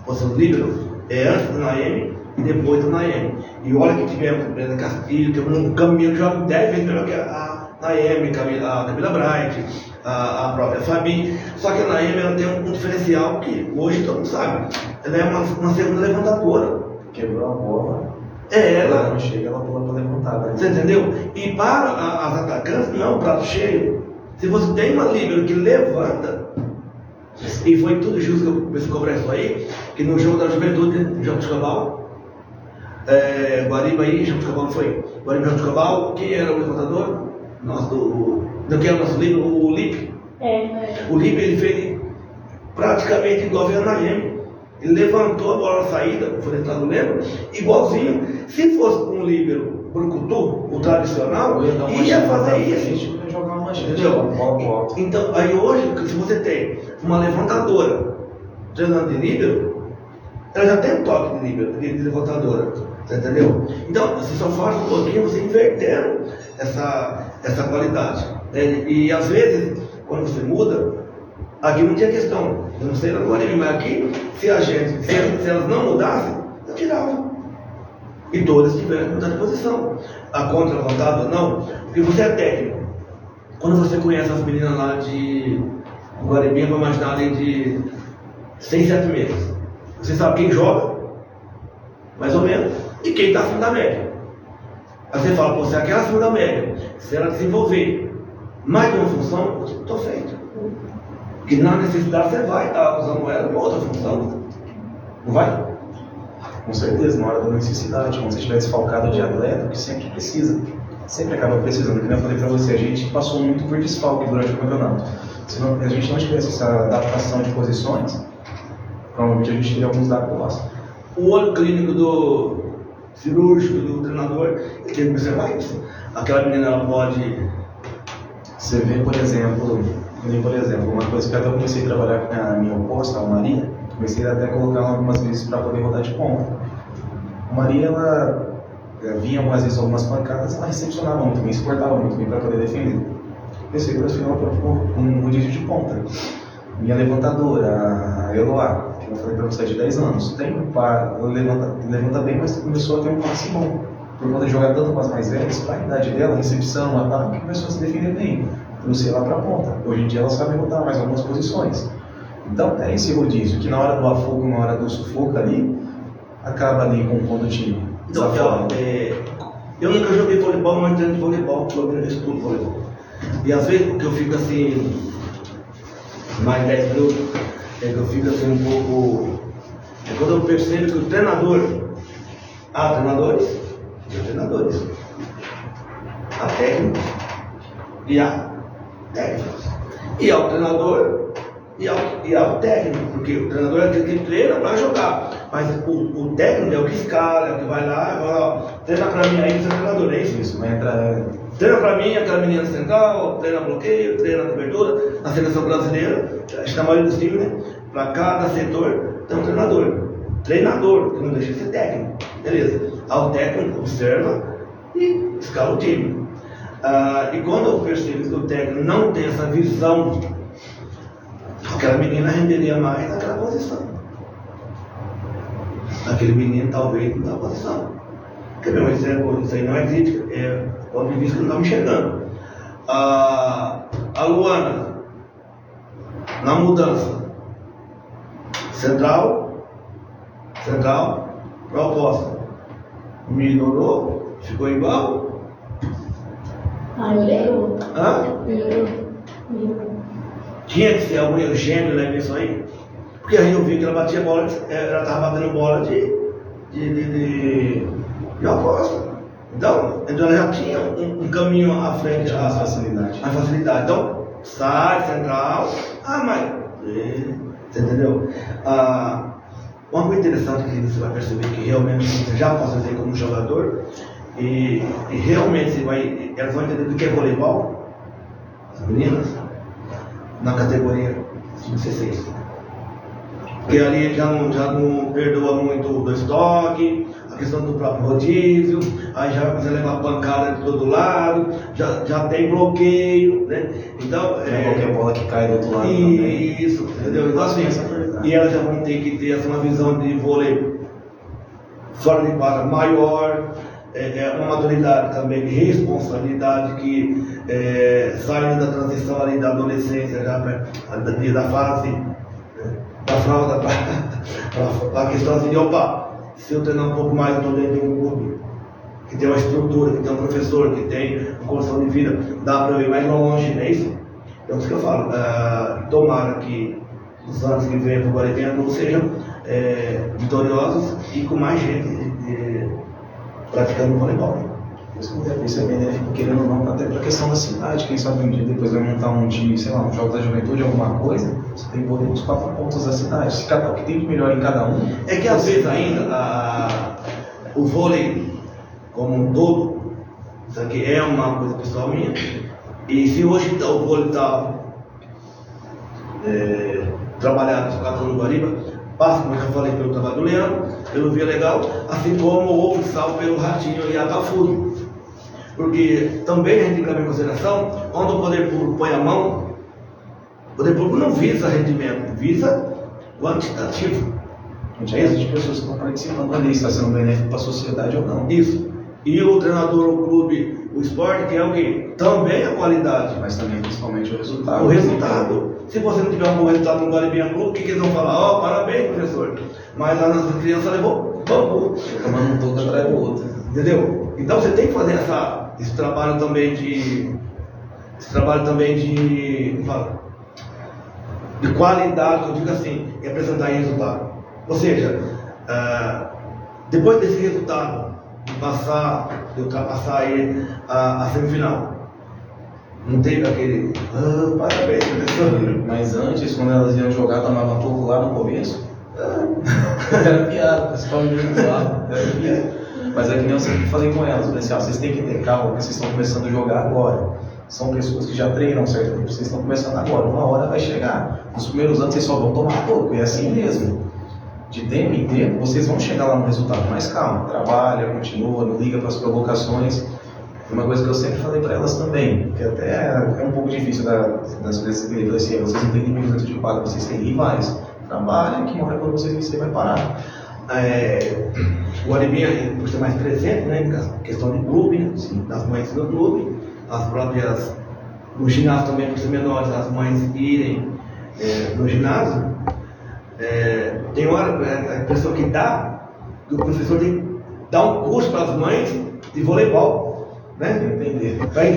o líbero é antes da Naemi e depois da Naemi. E olha que tivemos Brenda Castilho, tem um caminho que joga 10 vezes melhor que a Naemi, a Camila Bright, a própria Fabi. Só que a Naemi ela tem um diferencial que hoje todo mundo sabe. Ela é uma segunda levantadora. Quebrou a bola. Ela não chega, ela pula para levantar. Né? Você entendeu? E para as atacantes, não é um prato cheio. Se você tem uma líbero que levanta, e foi tudo justo que eu comecei a cobrar isso aí, que no jogo da Juventude, jogo de Cabal, Guariba aí, jogo de Cabal não foi? Guariba, jogo de Cabal, quem era o levantador? Quem era o nosso líbero? O Lipe. O Lipe, ele fez praticamente igual a Naemi. Ele levantou a bola na saída, foi entrar no lembro, igualzinho. Se fosse um líbero brucutu, o tradicional, ia fazer isso. Jogar uma Entendeu? Então, aí hoje, se você tem uma levantadora treinando de líbero, ela já tem um toque de líbero, de levantadora. Você entendeu? Então, você só faz um pouquinho você invertendo essa qualidade. E às vezes, quando você muda, aqui não tinha questão, eu não sei lá agora, mas aqui, se elas não mudassem, eu tirava. E todas tiveram que mudar de posição. A contra-levantada, não, porque você é técnico. Quando você conhece as meninas lá de Guaribinha, vamos imaginar ali de 6, 7 meses. Você sabe quem joga, mais ou menos, e quem está acima da média. Aí você fala, pô, se aquela acima da média, se ela desenvolver mais de uma função, eu estou feito. Porque na necessidade você vai estar usando ela em outra função. Não vai? Com certeza, na hora da necessidade, quando você estiver desfalcado de atleta, que sempre precisa, sempre acaba precisando. Como eu falei para você, a gente passou muito por desfalque durante o campeonato. Se a gente não tivesse essa adaptação de posições, provavelmente a gente teria alguns dados. O olho clínico do cirúrgico, do treinador, ele tem que observar isso. Aquela menina ela pode. Você vê, por exemplo, uma coisa que até eu comecei a trabalhar com a minha oposta, a Maria, comecei até a colocar ela algumas vezes para poder rodar de ponta. A Maria, ela vinha algumas vezes algumas pancadas, ela recepcionava muito bem, se portava muito bem para poder defender. Pensei que final um rodízio de ponta. Minha levantadora, a Eloá, que eu falei para você de 10 anos, levanta bem, mas começou a ter um passe bom. Por conta de jogar tanto com as mais velhas, para a idade dela, recepção, ataque, começou a se defender bem. Trouxe ela para a ponta. Hoje em dia ela sabe rodar mais algumas posições. Então é esse rodízio, que na hora do afogo, na hora do sufoco ali, acaba ali com o time. Então, eu nunca joguei voleibol, mas entendo de voleibol, eu estudo voleibol. E às vezes, porque eu fico assim, mais 10 minutos, é que eu fico assim um pouco. É quando eu percebo que o treinador. Há treinadores? Há treinadores. Há técnicos. E há técnicos. E há o treinador e há o técnico, porque o treinador é aquele que treina para jogar. Mas o técnico é o que escala, é o que vai lá e fala, treina para mim aí, você é treinador, é isso? Isso, vai entrar Treina para mim aquela menina central, treina bloqueio, treina cobertura. Na seleção brasileira, acho que na maioria dos times, né? Para cada setor tem um treinador. Treinador, que não deixa de ser técnico. Beleza. Aí o técnico observa e escala o time. E quando eu percebo que o técnico não tem essa visão, aquela menina renderia mais naquela posição. Aquele menino talvez não dá posição. Quer ver um exemplo? Isso aí não é crítica, é ponto de vista que não está me enxergando. A Luana, na mudança, central, proposta, melhorou, ficou igual. Melhorou. Melhorou. Tinha que ser algum gênio nisso aí, porque aí eu vi que ela batia bola, ela estava batendo bola de oposta. Então ela já tinha um caminho à frente, a facilidade. Então, sai, central, mas você entendeu? Uma coisa interessante que você vai perceber que realmente você já pode fazer como jogador e realmente elas vão entender do que é voleibol, as meninas, na categoria 5-6. Porque ali já não perdoa muito do estoque, a questão do próprio rodízio, aí já vai levar pancada de todo lado, já tem bloqueio, né? Então, qualquer bola que cai do outro lado também. Isso, entendeu? Então assim, e elas já vão ter que ter uma visão de vôlei fora de quadra maior, uma maturidade também de responsabilidade que sai da transição ali da adolescência, já da fase da fralda para a questão assim de se eu treinar um pouco mais, eu estou dentro de um clube que tem uma estrutura, que tem um professor, que tem uma condição de vida, dá para eu ir mais longe, não é isso? Então, isso que eu falo, tomara que os anos que vem para o Guarani sejam vitoriosos e com mais gente praticando voleibol. Isso é benéfico, querendo ou não, até para a questão da cidade. Quem sabe um dia depois vai montar um time, sei lá, um jogo da juventude, alguma coisa, você tem que envolver os 4 pontos da cidade. Se cada o que tem de melhor em cada um. É que às vezes ainda o vôlei como um todo, isso aqui é uma coisa pessoal minha, e se hoje o vôlei está trabalhado nos 4 anos no Guariba, passa, como eu já falei, pelo trabalho do Leandro, pelo Via Legal, assim como o oficial pelo Ratinho e a Galfúrio. Porque também a gente tem que levar em consideração, quando o poder público põe a mão, o poder público não visa rendimento, visa quantitativo. É isso, de pessoas que estão participando ali, está sendo benéfico para a sociedade ou não. Isso. E o treinador, o clube, o esporte, que é o quê? Também a qualidade. Mas também, principalmente, o resultado. O resultado. Se você não tiver um bom resultado no Guaribinha Clube, o que eles vão falar? Parabéns, professor. Mas a nossa criança levou bambu. Tomando um todo atrás do outro. Entendeu? Então você tem que fazer esse trabalho também de qualidade, eu digo assim, e apresentar resultado. Ou seja, depois desse resultado, de ultrapassar aí a semifinal, não teve aquele parabéns, professor. Mas antes, quando elas iam jogar, tomavam toco lá no começo. Era piada, pessoal lá, era piada. Mas é que nem eu sempre falei com elas, vocês têm que ter calma, porque vocês estão começando a jogar agora. São pessoas que já treinam certo tempo, vocês estão começando agora. Uma hora vai chegar, nos primeiros anos vocês só vão tomar pouco, e é assim mesmo. De tempo em tempo, vocês vão chegar lá no resultado, mas calma, trabalha, continua, não liga para as provocações. Uma coisa que eu sempre falei para elas também, que até é um pouco difícil das vezes que eu falei assim, vocês não têm inimigos dentro de quadra, vocês têm rivais. Trabalha, que uma hora quando vocês vencerem vai parar. O Guaribinha, por ser mais presente, né, questão de clube, né, das mães do clube, as próprias, no ginásio também, por ser menores, as mães irem no ginásio, tem hora, a pessoa que dá, que o professor tem que dar um curso para as mães de voleibol, né? Para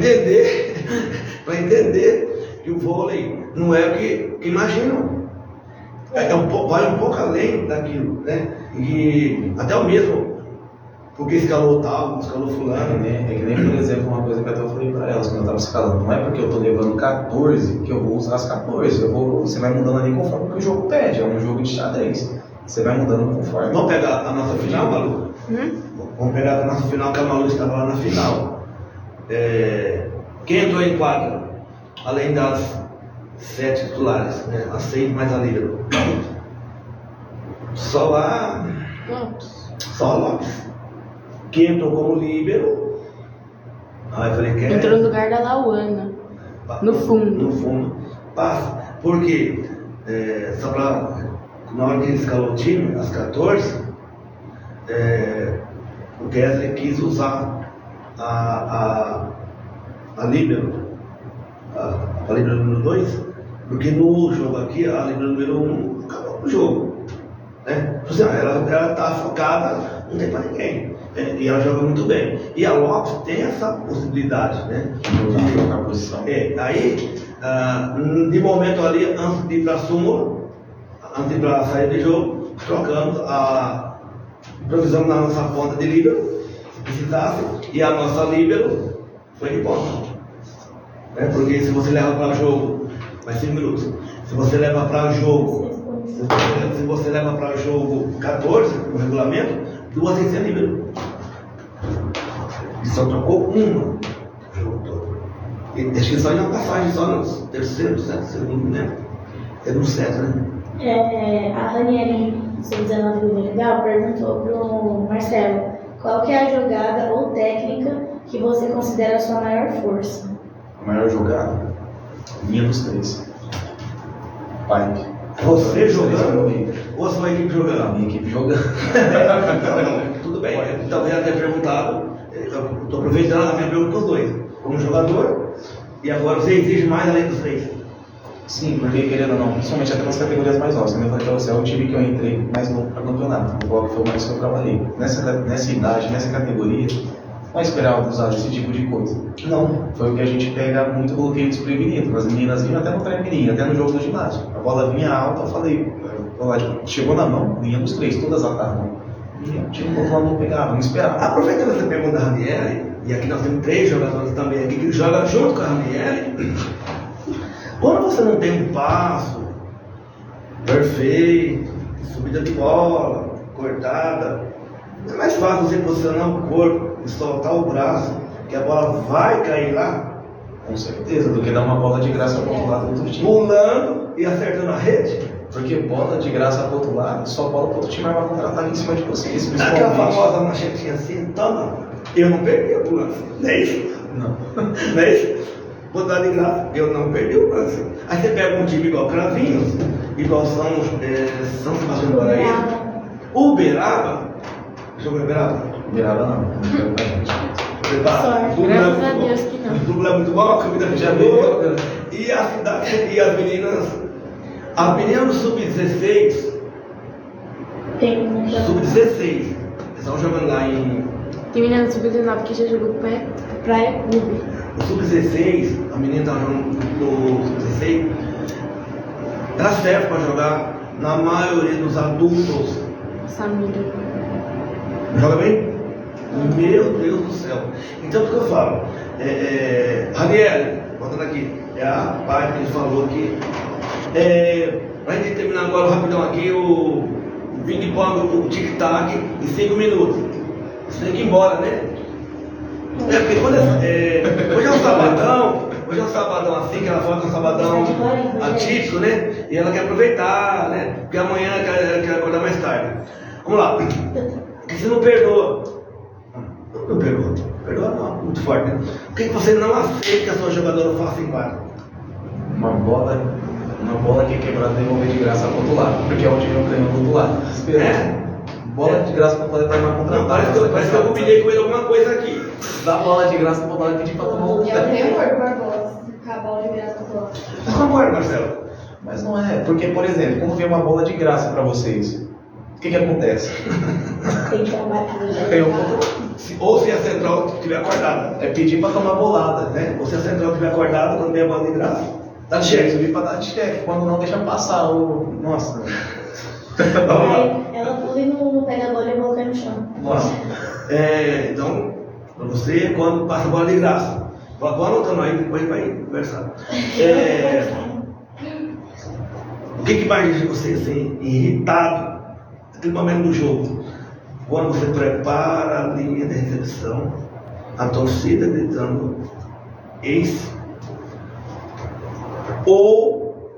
entender que o vôlei não é o que imaginam. Vai um pouco além daquilo, né? E até o mesmo, porque escalou tal, escalou fulano. É que nem, por exemplo, uma coisa que até eu falei para elas quando eu estava escalando, não é porque eu estou levando 14 que eu vou usar as 14, você vai mudando ali conforme que o jogo pede, é um jogo de xadrez, você vai mudando conforme. Vamos pegar a nossa final, Malu? Vamos pegar a nossa final, que a Malu estava lá na final. Quem entrou em quadra, além das 7 titulares, né? As 6 mais a líbero? Só a Lopes. Quem entrou como líbero? Aí eu falei que Entrou no lugar da Lauana. No fundo. No fundo. Passa. Por quê? Só pra. Na hora que ele escalou o time, às 14, o Kessler quis usar a líbero, a líbero número 2, porque no jogo aqui, a líbero número 1 acabou o jogo. Né? Ela tá focada, não tem pra ninguém. E ela joga muito bem. E a Lopes tem essa possibilidade, né? De trocar a posição. Aí, de momento ali, antes de ir para a súmula, antes de ir para a saída de jogo, trocamos a provisão na nossa ponta de líbero, se precisasse, e a nossa líbero foi de ponta. Porque se você leva para o jogo, vai 5 minutos. Se você leva para o jogo, se você leva para o jogo 14, o regulamento, 2 tem que ser líbero. E só trocou uma o jogo todo. E acho que só em uma passagem, só no terceiro, certo? Segundo, né? É no certo, né? A Ranieri, sub-19 do Legal, perguntou pro Marcelo qual que é a jogada ou técnica que você considera a sua maior força. A maior jogada? Linha dos 3. Pipe. Você jogando ou a sua equipe jogando? A minha equipe jogando. Não, tudo bem. Talvez até perguntado, estou aproveitando a minha pergunta para os dois. Como jogador, e agora você exige mais além dos 3. Sim, porque querendo ou não, principalmente até nas categorias mais altas. Como eu falei pra você, é o time que eu entrei mais novo para campeonato. O qual foi o mais que eu trabalhei. Nessa idade, nessa categoria, não esperava usar esse tipo de coisa. Não. Foi o que a gente pega muito bloqueio desprevenido. As meninas vinham até no treino, até no jogo do ginásio. A bola vinha alta, eu falei, chegou na mão, linha dos 3, todas atacavam. E o time do outro lado não pegava, não esperava. Aproveitando essa pergunta da Ranieri, e aqui nós temos 3 jogadores também aqui que jogam junto com a Ranieri. Quando você não tem um passo perfeito, subida de bola, cortada, é mais fácil você posicionar o corpo e soltar o braço, que a bola vai cair lá, Com certeza, do que dar uma bola de graça para o outro lado do outro time. pulando e acertando a rede. Porque bola de graça para o outro lado, só bola para o outro time vai contra-ataque em cima de vocês. Aquela Principalmente. famosa manchetinha assim, toma, eu não perdi o lance. Não é isso? Não. Não é isso? Vou dar de graça, eu não perdi o lance. Aí você pega um time igual Cravinhos, igual São Sebastião do Paraíso, Uberaba, jogou Uberaba? Virava não. Não pra gente. Sorte. Graças a Deus que não. Dubla é muito bom, a comida já boa. E a cidade, e as meninas do Sub-16, Tem uma Sub-16, eles estão jogando lá em. Tem menina do Sub-19 que já jogou Praia Clube. O Sub-16, a menina está jogando no Sub-16, ela serve para jogar na maioria dos adultos. Samira. Joga bem? Meu Deus do céu. Então o que eu falo? Ranieri, voltando aqui, é a parte que ele falou aqui. Pra gente terminar agora rapidão aqui o ping-pong, o tic-tac em 5 minutos. Você tem que ir embora, né? Porque quando hoje é um sabadão assim, que ela fala que é um sabadão atípico, né? E ela quer aproveitar, né? Porque amanhã ela quer acordar mais tarde. Vamos lá. Porque você não perdoa. Não perdoa. Perdoa não, muito forte, né? Por que você não aceita que a sua jogadora faça em quadro? Uma bola que é quebrada devolver de graça para o outro lado. Porque é onde eu ganho do outro lado. Bola de graça para poder tomar contra Não, parece que eu combinei com ele alguma coisa aqui. Dá bola de graça para o lado e pedir para tomar um É o terror do Barbosa, ficar a bola de graça pro lado. Mas concorda, Marcelo? Mas não é, porque, por exemplo, quando vem uma bola de graça para vocês, o que acontece? Tem que trabalhar. Ou se a central estiver acordada, É pedir para tomar bolada, né? né? Ou se a central estiver acordada, quando vem a bola de graça, dá de cheque. Pedir para dar de cheque, quando não deixa passar o. Nossa. Vamos lá. Aí ela pula e não pega a bola e coloca no chão. Nossa. Então, para você, quando passa a bola de graça, vou anotando aí, depois vai conversar. O que mais deixa você assim, irritado naquele momento do jogo? Quando você prepara a linha de recepção a torcida gritando ace, ou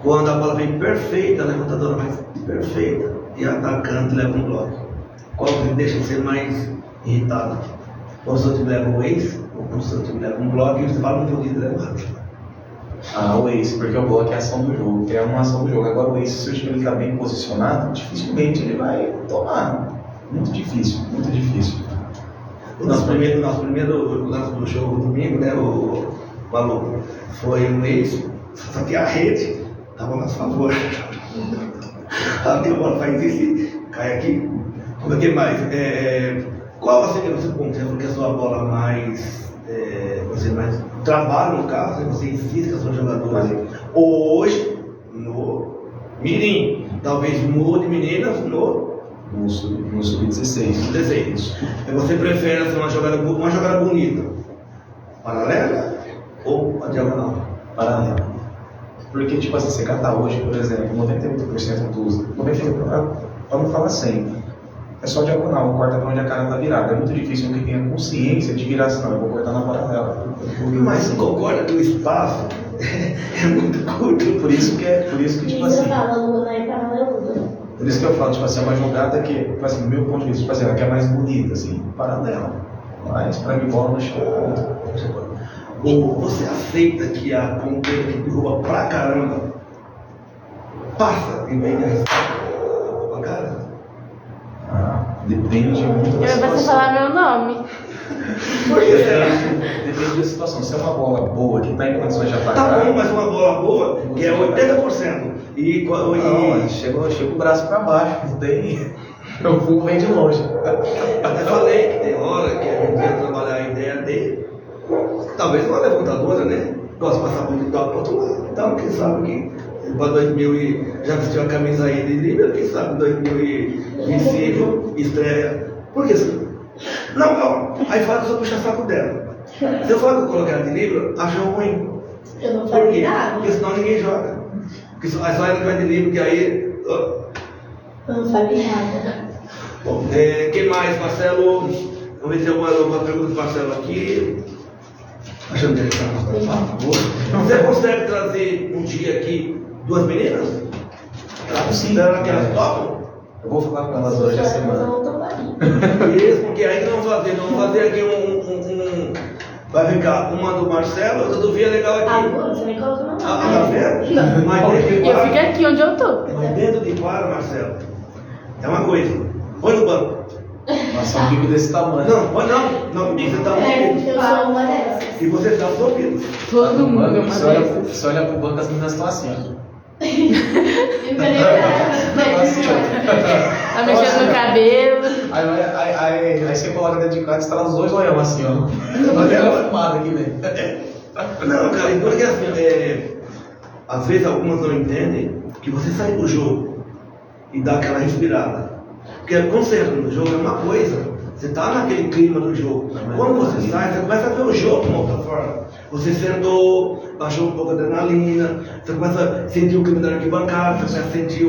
quando a bola vem perfeita, a levantadora vai perfeita e a atacante leva um bloco. Qual que deixa de ser mais irritado? Quando o seu time leva o ace, ou quando o seu time leva um bloco e você fala, não podia ter levado. O ace, porque o bloco é a ação do jogo, é uma ação do jogo. Agora o ace, se o time está bem posicionado, dificilmente ele vai tomar. Muito difícil, muito difícil. O nosso primeiro lance do jogo domingo, né, o Malu, foi um ace, só que a rede estava a nosso favor. A bola faz isso e cai aqui. O que mais? Qual seria o seu ponto? Você falou que a sua bola mais, você mais trabalha no caso, você insiste com a sua jogadora. Hoje, no Mirim, talvez mude meninas No sub-16. desenhos. Você prefere assim, uma jogada bonita, paralela ou a diagonal? Paralela. Porque, tipo assim, você catar hoje, por exemplo, 98% dos. 98%, para não falar 100%, é só diagonal, corta para onde a cara está virada. É muito difícil que tenha consciência de virar assim, não, eu vou cortar na paralela. Mas você concorda que o espaço é muito curto? Por isso que tipo assim. Isso fala, Luna é paraleludo. Por isso que eu falo, tipo assim, é uma jogada que, tipo assim, do meu ponto de vista, tipo assim, ela que é mais bonita, assim, paralela. Mas pra mim, bola no chão. Ou você aceita que a ponteira que derruba pra caramba passa em vez de arriscar a cara? Depende muito da Eu situação. vou falar meu nome. Por que será? Depende da situação. Se é uma bola boa, que está em condições de atacar. Tá bom, mas uma bola boa, que é 80%. Não, chega o braço para baixo, não tem. O fumo vem de longe. Até falei que tem hora que a gente ia trabalhar a ideia dele. Talvez uma levantadora, né? Gosta de passar por um toque para outro lado. Então, quem sabe que para 2000 já vestiu a camisa aí de Líbia, quem sabe 2025 estreia. Por que assim? Não, aí fala que eu puxar saco dela. Se eu falo que eu coloquei ela de livro, achou ruim. Eu não Por falei quê? nada. Porque senão ninguém joga. Porque só ela que vai de livro, que aí. Eu não falei nada. Bom, quem mais, Marcelo? Vamos ver se tem alguma pergunta do Marcelo aqui. Achando que ele está. Você consegue trazer um dia aqui duas meninas? Sim. Será que elas topam? Eu vou falar com elas hoje a semana. Não tô aí. Isso, porque aí nós vamos fazer aqui vai ficar uma do Marcelo, outra do Via legal aqui. Agora você me coloca no Tá nome. vendo? Mas dentro de E eu quadro, fico aqui onde eu tô. mas dentro de quadro, Marcelo, é uma coisa. Põe no banco. Nossa, um bico desse tamanho. Não, põe não. Não, você está É, ouvindo. eu sou uma dessas. E você está ouvindo. Todo mundo. Você olha pro banco, as meninas estão assim, ó. Tá mexendo no cabelo. Aí você coloca dentro de casa e está nos dois olhando assim, ó. Mas ela filmada aqui, velho. Não, cara, então é assim, às vezes algumas não entendem que você sai do jogo e dá aquela respirada. Porque quando você entra no jogo é uma coisa, você está naquele clima do jogo. Quando você sai, você começa a ver o jogo de uma outra forma. Você sentou, baixou um pouco a adrenalina, você começa a sentir o clima da arquibancada, você começa a sentir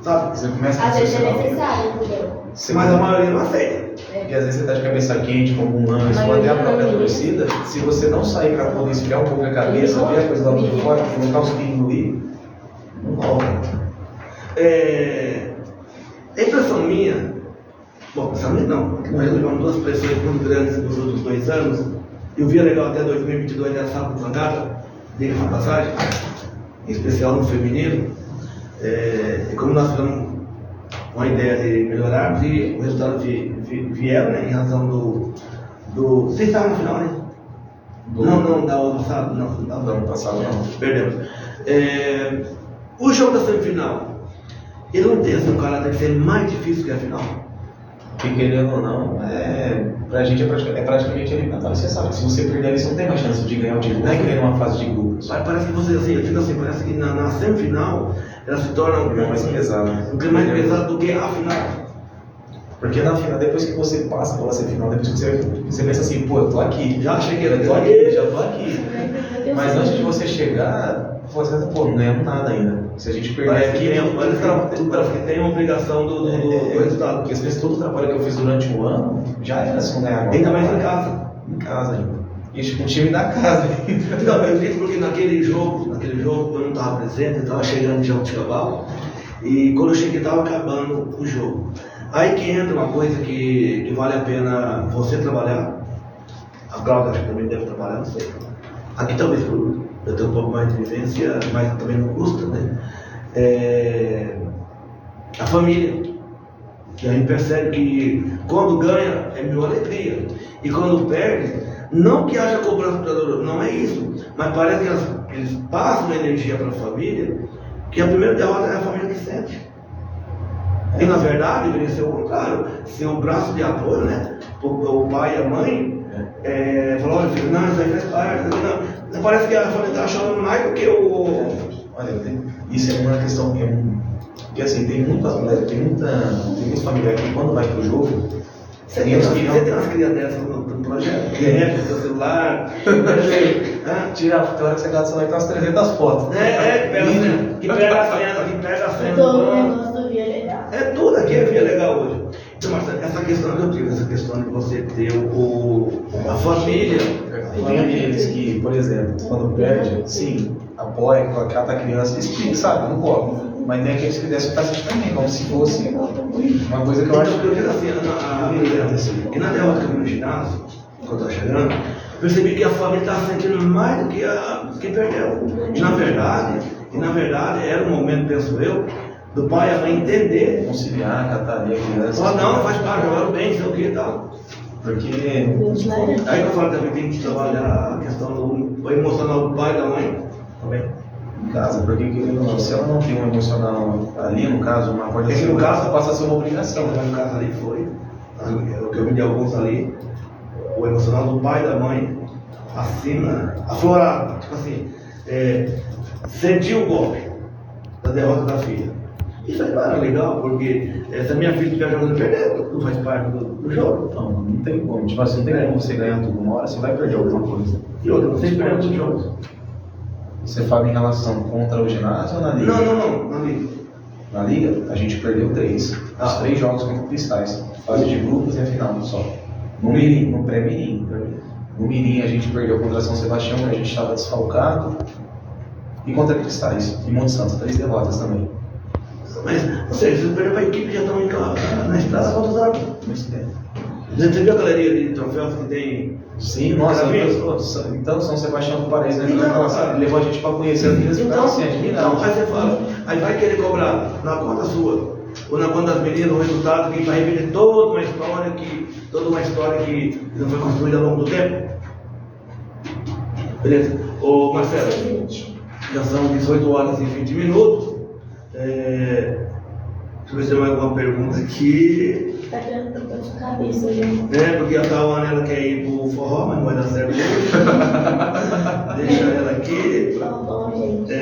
sabe? Você começa a Às vezes é raciocinar. necessário, entendeu? Mas a maioria não aceita. E às vezes você está de cabeça quente, como um lance, ou até a própria torcida. Se você não sair para poder esfriar um pouco a cabeça, ver a coisa lá de fora, colocar os pingos ali, não rola. A impressão minha, bom, essa minha não, porque nós levamos duas pressões muito grandes nos últimos 2 anos. Eu via legal até 2022 nessa sábado de bancada, diga uma passagem, em especial no feminino. E como nós tivemos uma ideia de melhorar, e o resultado vieram, né, em razão do. Vocês estavam no final, né? Não, da ano passado, não. Do ano passado não. Perdemos. O jogo da semifinal, ele não tem assim, um caráter de ser mais difícil que a final. Que querendo ou não, pra gente é praticamente eliminatório. Você sabe que se você perder ali, você não tem mais chance de ganhar o título. Não é que nem uma fase de grupos. Mas parece que você, assim, eu fico assim, parece que na semifinal ela se torna Um clima mais pesado. um clima mais pesado do que a final. Porque na final, depois que você passa pela semifinal, depois que você pensa assim, pô, eu tô aqui. Já cheguei, eu tô aqui, já tô aqui. Mas antes de você chegar, falou assim, pô, não ganhamos nada ainda. Se a gente perder Parece aqui, parece que tem uma obrigação do resultado. Porque às vezes todo o trabalho que eu fiz durante o ano já era se não ganhar agora. Ainda mais em casa. Em casa ainda. E o time da casa ainda. Não, eu disse porque naquele jogo eu não estava presente, eu estava chegando de Jabuticabal, e quando eu cheguei estava acabando o jogo. Aí que entra uma coisa que vale a pena você trabalhar. A Cláudia acho que também deve trabalhar, não sei. Aqui talvez eu tenho um pouco mais de vivência, mas também não custa, né? A família. E a gente percebe que quando ganha é mil alegria. E quando perde, não que haja cobrança do jogador, não é isso. Mas parece que eles passam uma energia para a família, que a primeira derrota é a família que sente. E na verdade deveria ser o contrário, ser um braço de apoio, né? O pai e a mãe falou, olha filho, não, isso aí faz parte. Não. Parece que a família está chorando mais do que o. Olha, isso é uma questão que assim, tem muitos familiares que quando vai pro jogo, Você tem umas crias dessas no projeto? No seu celular? Tira a hora que você gasta o celular, tem umas 300 fotos. Que pega a cena. Todo o negócio do Via Legal. É tudo aqui é Via Legal hoje. Então, mas essa questão que eu tive, essa questão de você ter a família. Tem aqueles que, por exemplo, quando perde, sim, apoia, cata a criança e explica, sabe? Não pode. Mas tem aqueles que descem o cacete também, como se fosse uma coisa que eu acho que eu digo assim, e na derrota que eu vi no ginásio, quando eu estava chegando, eu percebi que a família estava sentindo mais do que quem perdeu. E na verdade, era um momento, penso eu, do pai e a mãe entender. conciliar, catar ali a criança. Não, faz parte, jogaram bem, sei o que e tal. Porque Aí eu falo também tem que trabalhar a questão do emocional do pai e da mãe também. em casa, porque se ela não tem um emocional ali, no caso, uma coisa assim, no caso passa a ser uma obrigação. No caso ali foi, o que eu vi de alguns ali, o emocional do pai e da mãe assina, aflorado, tipo assim, sentiu o golpe da derrota da filha. Isso aí era legal, porque se a minha filha estiver jogando e perder, não faz parte do jogo. Não tem como, tipo assim, não tem como você ganhar tudo uma hora, você vai perder alguma coisa. E outra, vocês perdem os jogos. Você fala em relação contra o ginásio ou na liga? Não, na liga. Na liga, a gente perdeu 3. Os 3 jogos contra Cristais. Fase de grupos e a final só. No Mirim, no pré-Mirim. No Mirim a gente perdeu contra São Sebastião, que a gente estava desfalcado. E contra Cristais. E Monte Santo, 3 derrotas também. Mas, ou seja, vocês perderam para a equipe já estão na estrada contra os árbitros. Você viu a galeria de troféus que tem? Sim, nossa, então São Sebastião do Paraíso, né? Levou a gente para conhecer as meninas e ficar assim, Então, aí você fala, aí vai querer cobrar na conta sua, ou na conta das meninas, o resultado que vai repetir toda uma história que não foi construída ao longo do tempo. Beleza? Ô Marcelo, já são 18 horas e 20 minutos. Deixa eu ver se tem mais alguma pergunta aqui. Tá criando dor de cabeça, gente. Porque a Tawana ela quer ir pro forró, mas não vai dar certo. Deixa ela aqui. Tá bom, gente.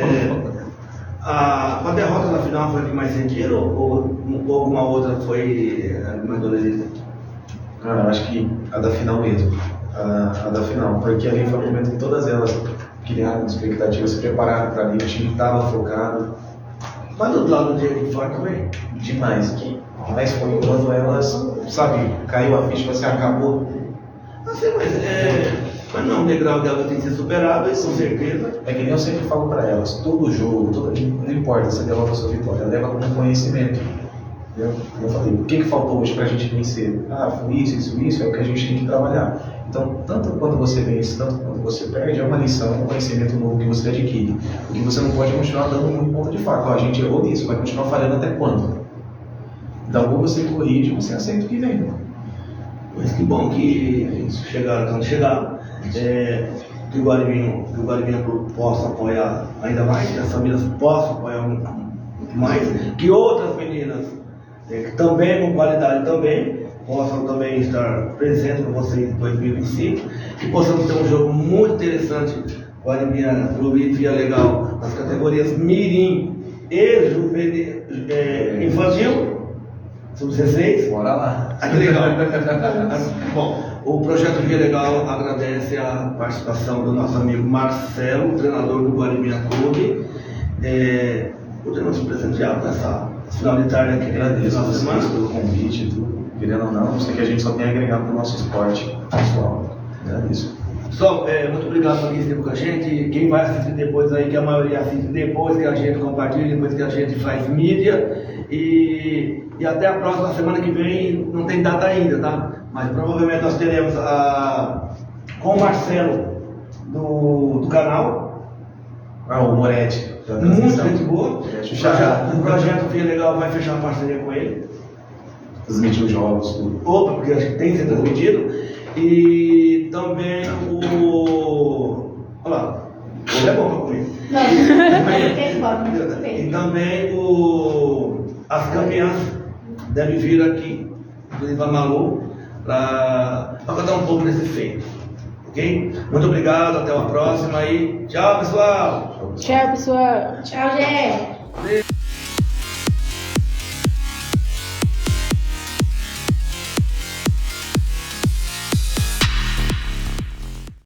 A derrota na final foi a que mais sentiram ou alguma outra foi mais dolorida? Cara, eu acho que a da final mesmo. A da final, porque ali foi o momento que todas elas criaram expectativas, se prepararam para ali, o time estava focado. Mas do lado de fora também? Demais. Mas foi quando elas, sabe, caiu a ficha, você acabou. Mas não, o degrau dela tem que ser superado, isso com certeza. É que nem eu sempre falo para elas, todo jogo, não importa se derrota ou sua vitória, leva como conhecimento. Eu falei, o que faltou hoje para a gente vencer? Foi isso, é o que a gente tem que trabalhar. Então, tanto quando você vence, tanto quando você perde, é uma lição, um conhecimento novo que você adquire. O que você não pode continuar dando muito ponto de faca. A gente errou nisso, vai continuar falhando até quando? Então, ou você corrige, ou você aceita o que vem. Mas que bom que chegaram, quando chegaram, que o Guaribinha possa apoiar ainda mais, que as famílias possam apoiar muito mais, que outras meninas, que também com qualidade também, possam também estar presentes com vocês em 2025, que possamos ter um jogo muito interessante, Guaribinha, Clube e Via Legal, nas categorias Mirim e Juvenil, Infantil, Sub-16. Bora lá. Que legal. Bom, O Projeto Via Legal agradece a participação do nosso amigo Marcelo, treinador do Guaribinha Clube. Podemos se presentear nessa final de tarde aqui. Agradeço a nossa vocês semana. pelo convite e tudo. Querendo ou não, isso aqui a gente só tem a agregar para o nosso esporte pessoal. Agradeço. Pessoal, muito obrigado por quem esteve com a gente. Quem vai assistir depois aí, que a maioria assiste depois que a gente compartilha, depois que a gente faz mídia. E até a próxima semana que vem, não tem data ainda, tá? Mas provavelmente nós teremos com o Marcelo do canal. O Moretti. Muito gente boa. Moretti, O projeto Via Legal vai fechar a parceria com ele. Transmitir os jogos, tudo. Opa, porque acho que tem que ser transmitido. E também olha lá, ele é bom pra comer. E também as campeãs devem vir aqui, inclusive a Malu, para contar um pouco desse feito. Ok? Muito obrigado, até uma próxima e tchau, pessoal! Tchau, pessoal. Tchau, gente.